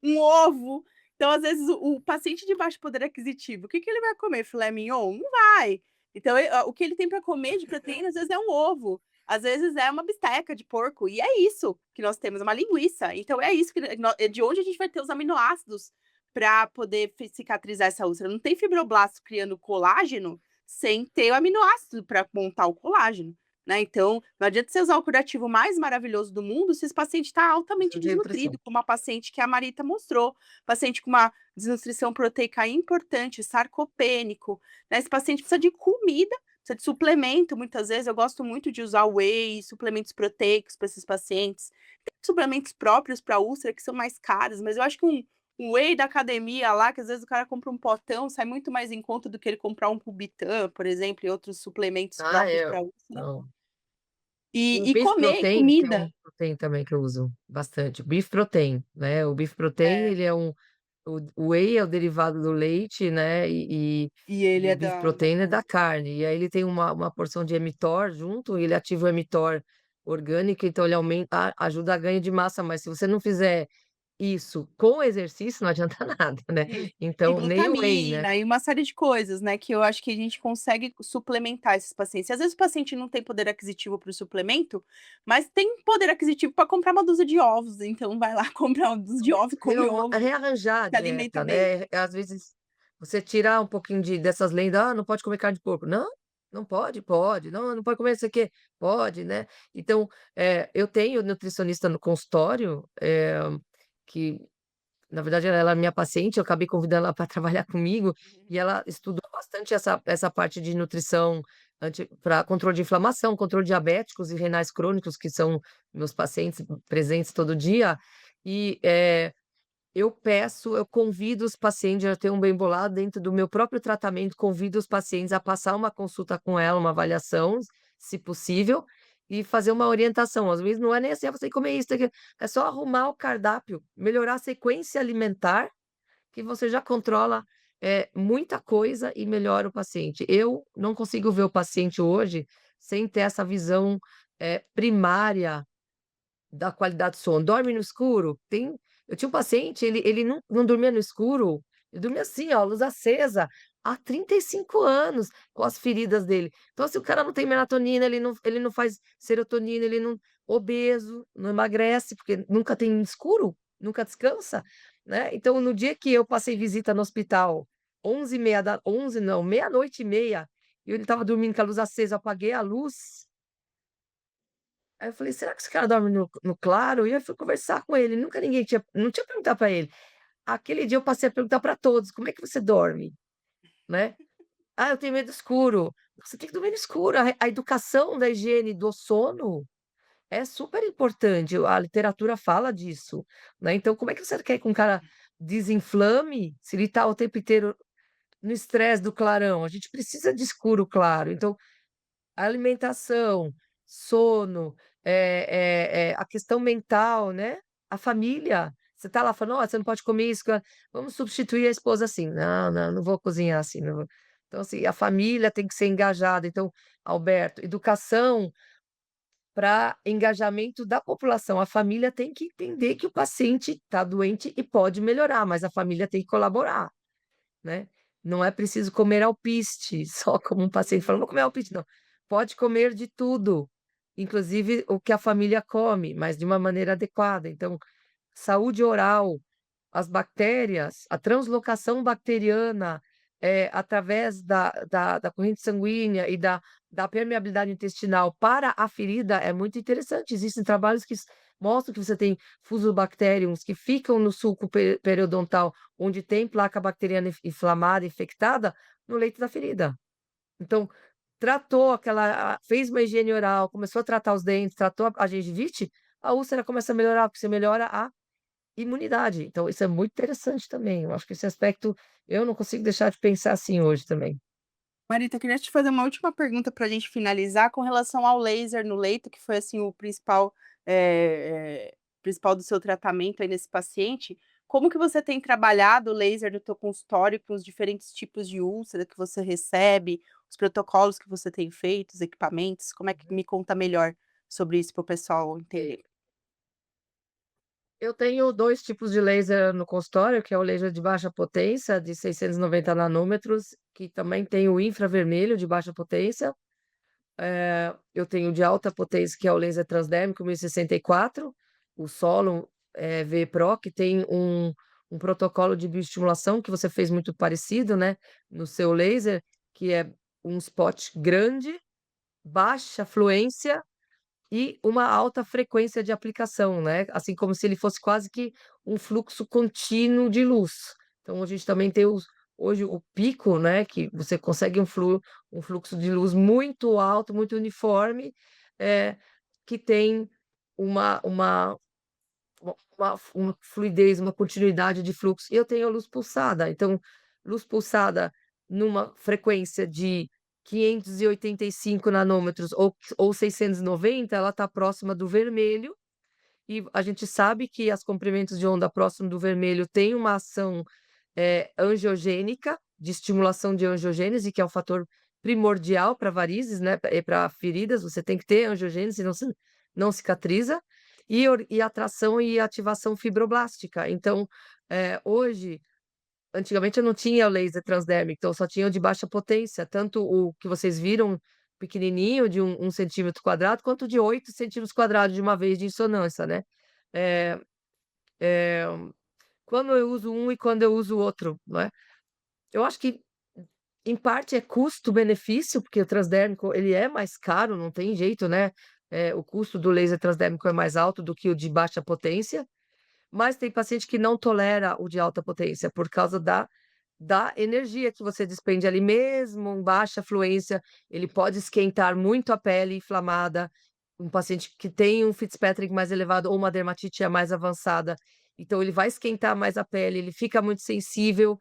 um ovo. Então, às vezes, o paciente de baixo poder aquisitivo, o que que ele vai comer? Filé mignon? Não vai. Então, o que ele tem para comer de proteína, às vezes, é um ovo, às vezes é uma bisteca de porco, e é isso que nós temos, uma linguiça. Então, é isso que de onde a gente vai ter os aminoácidos para poder cicatrizar essa úlcera. Não tem fibroblasto criando colágeno sem ter o aminoácido para montar o colágeno. Né? Então, não adianta você usar o curativo mais maravilhoso do mundo se esse paciente está altamente Isso de nutrição. desnutrido, como a paciente que a Marita mostrou, paciente com uma desnutrição proteica importante, sarcopênico. Né? Esse paciente precisa de comida, precisa de suplemento, muitas vezes. Eu gosto muito de usar whey, suplementos proteicos para esses pacientes. Tem suplementos próprios para úlcera que são mais caros, mas eu acho que um whey da academia lá, que às vezes o cara compra um potão, sai muito mais em conta do que ele comprar um Cubitan, por exemplo, e outros suplementos Ah, próprios é. para úlcera. Não. O E beef comer protein tem comida. um protein também que eu uso bastante, o beef protein, né, o beef protein É, ele é o whey é o derivado do leite, né, e ele e o é beef da protein é da carne. carne, e aí ele tem uma porção de mTOR junto, e ele ativa o mTOR orgânico, então ele ajuda a ganho de massa, mas se você não fizer isso com exercício, não adianta nada, né, E então nem o whey, né. glutamina, e uma série de coisas, né, que eu acho que a gente consegue suplementar esses pacientes. E às vezes o paciente não tem poder aquisitivo para o suplemento, mas tem poder aquisitivo para comprar uma dúzia de ovos, então vai lá comprar uma dúzia de ovos, come ovo, Rearranjar a se alimenta dieta, bem. né, às vezes, você tirar um pouquinho dessas lendas: "Ah, não pode comer carne de porco", não, não pode, pode, não, não pode comer isso aqui, pode, né. Então, eu tenho nutricionista no consultório, que na verdade ela é minha paciente, eu acabei convidando ela para trabalhar comigo, e ela estudou bastante essa parte de nutrição para controle de inflamação, controle diabéticos e renais crônicos, que são meus pacientes presentes todo dia, e, eu convido os pacientes a ter um bem bolado dentro do meu próprio tratamento, convido os pacientes a passar uma consulta com ela, uma avaliação, se possível, e fazer uma orientação. Às vezes não é nem assim: "Ah, você tem que comer isso, tem que", é só arrumar o cardápio, melhorar a sequência alimentar, que você já controla, muita coisa e melhora o paciente. Eu não consigo ver o paciente hoje sem ter essa visão, primária da qualidade do sono. Dorme no escuro? Eu tinha um paciente, ele não dormia no escuro, ele dormia assim, ó, luz acesa, há 35 anos, com as feridas dele. Então, se o cara não tem melatonina, ele não faz serotonina, ele não obeso, não emagrece, porque nunca tem escuro, nunca descansa, né. Então, no dia que eu passei visita no hospital, 11h30 11 não, meia-noite e meia, e ele estava dormindo com a luz acesa, eu apaguei a luz. Aí eu falei: "Será que esse cara dorme no claro?" E eu fui conversar com ele, nunca ninguém tinha não tinha perguntado para ele. Aquele dia eu passei a perguntar para todos: "Como é que você dorme?", né. "Ah, eu tenho medo do escuro". Você tem que dormir no escuro, a educação da higiene do sono é super importante, a literatura fala disso, né. Então como é que você quer que um cara desinflame se ele tá o tempo inteiro no estresse do clarão? A gente precisa de escuro claro, então alimentação, sono, a questão mental, né, a família. Você tá lá falando: "Ó, você não pode comer isso, vamos substituir a esposa assim". "Não, não, não vou cozinhar assim, não vou". Então, assim, a família tem que ser engajada. Então, Alberto, educação para engajamento da população. A família tem que entender que o paciente está doente e pode melhorar, mas a família tem que colaborar, né. Não é preciso comer alpiste, só como um paciente falou: "Vou comer alpiste", não. Pode comer de tudo, inclusive o que a família come, mas de uma maneira adequada. Então, saúde oral, as bactérias, a translocação bacteriana, através da corrente sanguínea e da permeabilidade intestinal para a ferida é muito interessante. Existem trabalhos que mostram que você tem Fusobacteriums que ficam no sulco periodontal, onde tem placa bacteriana inflamada, infectada, no leito da ferida. Então, tratou fez uma higiene oral, começou a tratar os dentes, tratou a gengivite, a úlcera começa a melhorar, porque você melhora a imunidade. Então isso é muito interessante também, eu acho que esse aspecto eu não consigo deixar de pensar assim hoje também. Marita, eu queria te fazer uma última pergunta para a gente finalizar com relação ao laser no leito, que foi assim o principal, principal do seu tratamento aí nesse paciente. como que você tem trabalhado o laser no teu consultório com os diferentes tipos de úlcera que você recebe, os protocolos que você tem feito, os equipamentos? Como é que me conta melhor sobre isso para o pessoal entender? Eu tenho 2 tipos de laser no consultório, que é o laser de baixa potência, de 690 nanômetros, que também tem o infravermelho de baixa potência. Eu tenho o de alta potência, que é o laser transdérmico 1064, o Solo, V-Pro, que tem um protocolo de bioestimulação que você fez muito parecido, né, no seu laser, que é um spot grande, baixa fluência e uma alta frequência de aplicação, né, assim como se ele fosse quase que um fluxo contínuo de luz. Então a gente também tem hoje o pico, né, que você consegue um fluxo de luz muito alto, muito uniforme, que tem uma uma fluidez, uma continuidade de fluxo. E eu tenho a luz pulsada, então luz pulsada numa frequência de 585 nanômetros ou 690, ela está próxima do vermelho, e a gente sabe que as comprimentos de onda próximo do vermelho têm uma ação, angiogênica, de estimulação de angiogênese, que é um fator primordial para varizes, né, e para feridas, você tem que ter angiogênese, senão você não cicatriza, e atração e ativação fibroblástica. Então, hoje antigamente eu não tinha o laser transdérmico, então eu só tinha o de baixa potência, tanto o que vocês viram pequenininho, de 1 centímetro quadrado, quanto o de 8 centímetros quadrados de uma vez de ressonância, né. Eh eh, Quando eu uso um e quando eu uso o outro, não é. Eu acho que, em parte, é custo-benefício, porque o transdérmico ele é mais caro, não tem jeito, né, o custo do laser transdérmico é mais alto do que o de baixa potência, mas tem paciente que não tolera o de alta potência, por causa da energia que você despende ali, mesmo em baixa fluência, ele pode esquentar muito a pele inflamada. Um paciente que tem um Fitzpatrick mais elevado ou uma dermatite mais avançada, então ele vai esquentar mais a pele, ele fica muito sensível.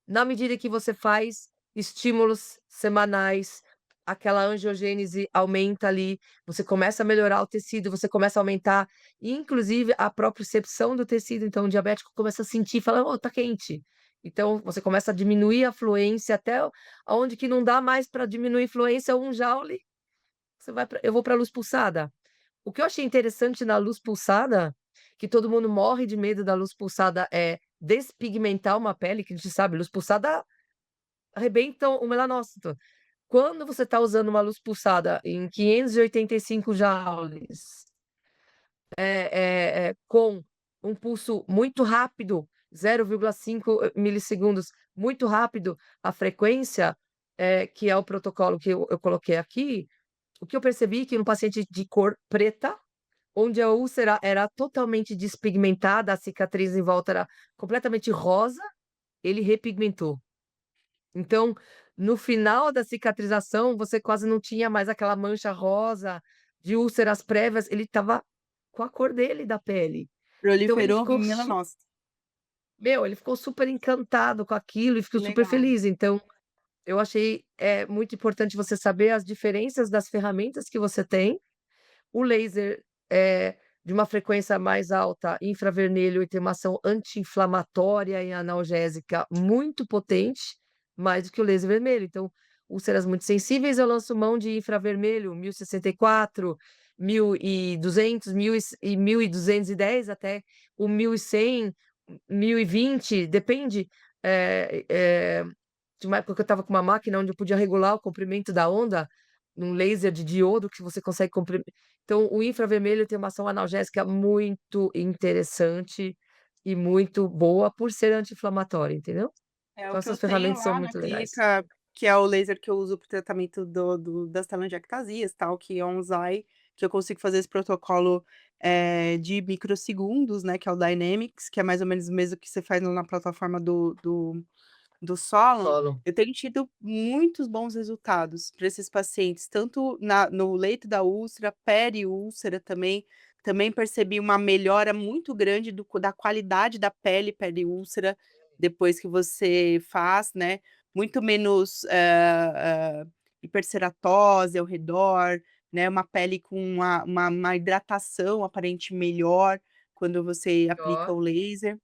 Na medida que você faz estímulos semanais, aquela angiogênese aumenta ali, você começa a melhorar o tecido, você começa a aumentar, inclusive, a propriocepção do tecido, então o diabético começa a sentir, fala: "Ô, tá quente". Então você começa a diminuir a fluência até aonde que não dá mais para diminuir fluência 1 joule, eu vou pra luz pulsada. O que eu achei interessante na luz pulsada, que todo mundo morre de medo da luz pulsada, é despigmentar uma pele, que a gente sabe, luz pulsada arrebenta o melanócito. Quando você está usando uma luz pulsada em 585 joules, com um pulso muito rápido, 0,5 milissegundos, muito rápido, a frequência, que é o protocolo que eu coloquei aqui, o que eu percebi que no paciente de cor preta, onde a úlcera era totalmente despigmentada, a cicatriz em volta era completamente rosa, ele repigmentou. Então, no final da cicatrização, você quase não tinha mais aquela mancha rosa de úlceras prévias, ele estava com a cor dele, da pele. Então ele Proliferou ficou melanócito. ele ficou super encantado com aquilo e ficou Que super legal. feliz. Então, eu achei, muito importante você saber as diferenças das ferramentas que você tem. O laser, de uma frequência mais alta, infravermelho, e tem uma ação anti-inflamatória e analgésica muito potente, mais do que o laser vermelho. Então, úlceras muito sensíveis, eu lanço mão de infravermelho 1064, 1200, 1210 até o 1100, 1020, depende, eh eh, de uma época que eu estava com uma máquina onde eu podia regular o comprimento da onda, num laser de diodo que você consegue compri então o infravermelho tem uma ação analgésica muito interessante e muito boa por ser anti-inflamatório, entendeu? É o Então que eu essas tenho ferramentas são lá na muito legais. clínica, que é o laser que eu uso para o tratamento das telangiectasias, tal, que é um Zai, que eu consigo fazer esse protocolo, de microsegundos, né, que é o Dynamics, que é mais ou menos o mesmo que você faz na plataforma do Solon. Solo. Eu tenho tido muitos bons resultados para esses pacientes, tanto no leito da úlcera, periúlcera também. Também percebi uma melhora muito grande da qualidade da pele periúlcera, depois que você faz, né, muito menos, hiperceratose ao redor, né, uma pele com uma hidratação aparente melhor, quando você aplica Ó. o laser.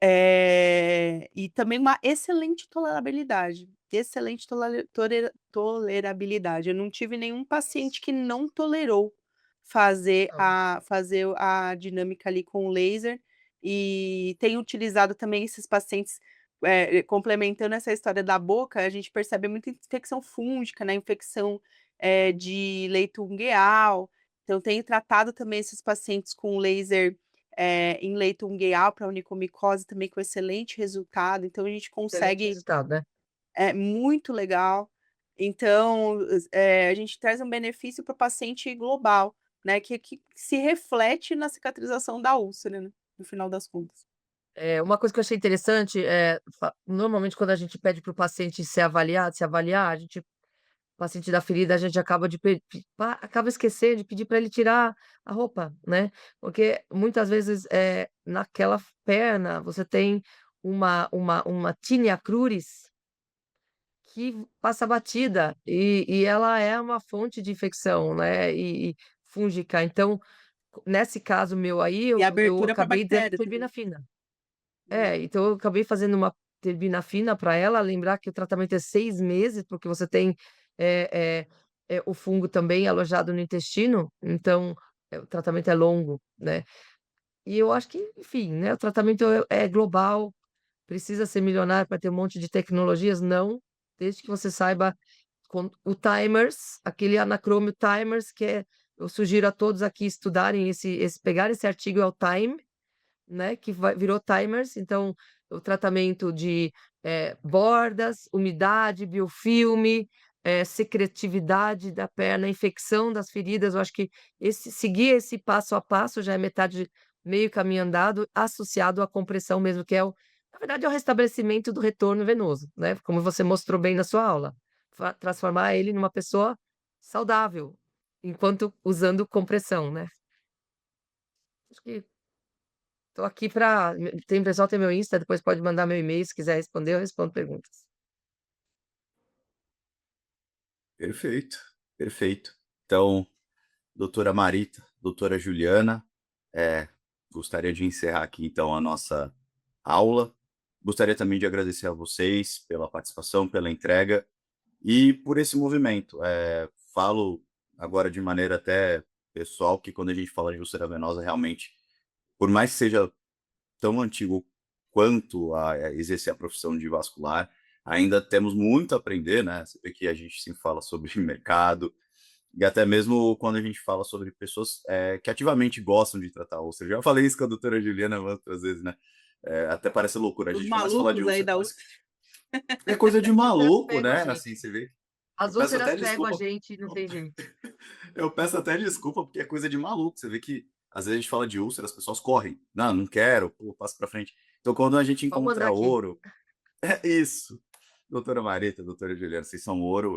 E também uma excelente tolerabilidade, excelente tolerabilidade. Eu não tive nenhum paciente que não tolerou Então, fazer a dinâmica ali com o laser, e tenho utilizado também esses pacientes, complementando essa história da boca, a gente percebe muita infecção fúngica, né, infecção, de leito ungueal, então tenho tratado também esses pacientes com laser em leito ungueal para onicomicose também com excelente resultado, então a gente excelente consegue resultado, né. muito legal. Então, a gente traz um benefício para o paciente global, né, que se reflete na cicatrização da úlcera, né, no final das contas. Uma coisa que eu achei interessante, normalmente quando a gente pede para o paciente se avaliar, o paciente da ferida, a gente acaba de pe pe pa acaba esquecendo de pedir para ele tirar a roupa, né, porque muitas vezes, naquela perna você tem uma tinea cruris que passa batida, e ela é uma fonte de infecção, né, e fúngica. Então, nesse caso meu aí, E eu abertura para acabei dando bactéria turbina também. fina. Hum. Então eu acabei fazendo uma turbina fina para ela, lembrar que o tratamento é 6 meses, porque você tem, o fungo também alojado no intestino, então, o tratamento é longo, né. E eu acho que, enfim, né, o tratamento é global, precisa ser milionário para ter um monte de tecnologias? Não, desde que você saiba o timers, aquele anacrômio timers, eu sugiro a todos aqui estudarem pegar esse artigo, é o Time, né, que virou timers, então o tratamento de, bordas, umidade, biofilme, secretividade da perna, infecção das feridas, eu acho que seguir esse passo a passo já é metade, meio caminho andado, associado à compressão mesmo, que na verdade é o restabelecimento do retorno venoso, né, como você mostrou bem na sua aula, transformar ele numa pessoa saudável, enquanto usando compressão, né. Acho que tô aqui para tem pessoal tem meu Insta, depois pode mandar meu e-mail, se quiser responder, eu respondo perguntas. Perfeito, perfeito. Então, doutora Marita, doutora Juliana, eh, gostaria de encerrar aqui então a nossa aula. Gostaria também de agradecer a vocês pela participação, pela entrega e por esse movimento. Falo agora de maneira até pessoal que quando a gente fala de úlcera venosa, realmente, por mais que seja tão antigo quanto a exercer a profissão de vascular, ainda temos muito a aprender, né? Você vê que a gente sempre fala sobre mercado, e até mesmo quando a gente fala sobre pessoas que ativamente gostam de tratar úlcera. Já falei isso com a doutora Juliana outras vezes, né? Até parece loucura. A Os gente começa a falar de malucos aí úlcera, da parece USP. que é coisa de maluco, Pegam a né? Assim, gente. você vê. Eu As peço úlceras até pegam a desculpa. gente, não tem jeito. Eu peço até desculpa porque é coisa de maluco. Você vê que às vezes a gente fala de úlcera, as pessoas correm. Não, não quero, pô, passo pra frente. Então, quando a gente Pode mandar encontra aqui. ouro, é isso. Doutora Marita, doutora Juliana, vocês são ouro,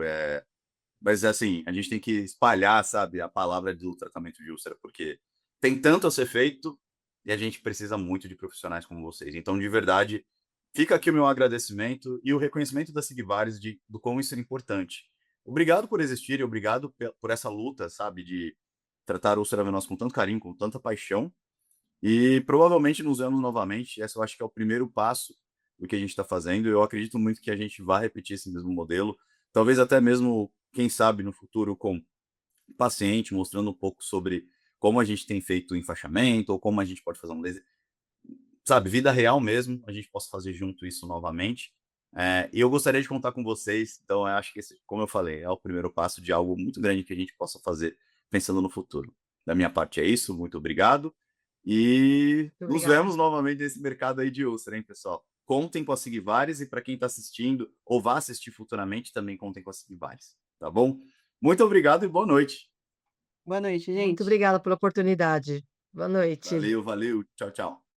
mas assim, a gente tem que espalhar, sabe, a palavra do tratamento de úlcera, porque tem tanto a ser feito e a gente precisa muito de profissionais como vocês. Então, de verdade, fica aqui o meu agradecimento e o reconhecimento da Sigvares do quão isso é importante. Obrigado por existir e obrigado por essa luta, sabe, de tratar a úlcera venosa com tanto carinho, com tanta paixão. E provavelmente nos vemos novamente. Essa eu acho que é o primeiro passo do que a gente está fazendo. Eu acredito muito que a gente vai repetir esse mesmo modelo. Talvez até mesmo, quem sabe, no futuro com paciente, mostrando um pouco sobre como a gente tem feito o enfaixamento, ou como a gente pode fazer um laser. Sabe, vida real mesmo, a gente possa fazer junto isso novamente. E eu gostaria de contar com vocês. Então, eu acho que esse, como eu falei, é o primeiro passo de algo muito grande que a gente possa fazer pensando no futuro. Da minha parte é isso. Muito obrigado. E Muito nos obrigada. vemos novamente nesse mercado aí de úlcera, hein, pessoal? Contem com a Sigvares e para quem está assistindo ou vá assistir futuramente, também contem com a Sigvares, tá bom? Muito obrigado e boa noite. Boa noite, Muito gente. obrigada pela oportunidade. Boa noite. Valeu, valeu. Tchau, tchau.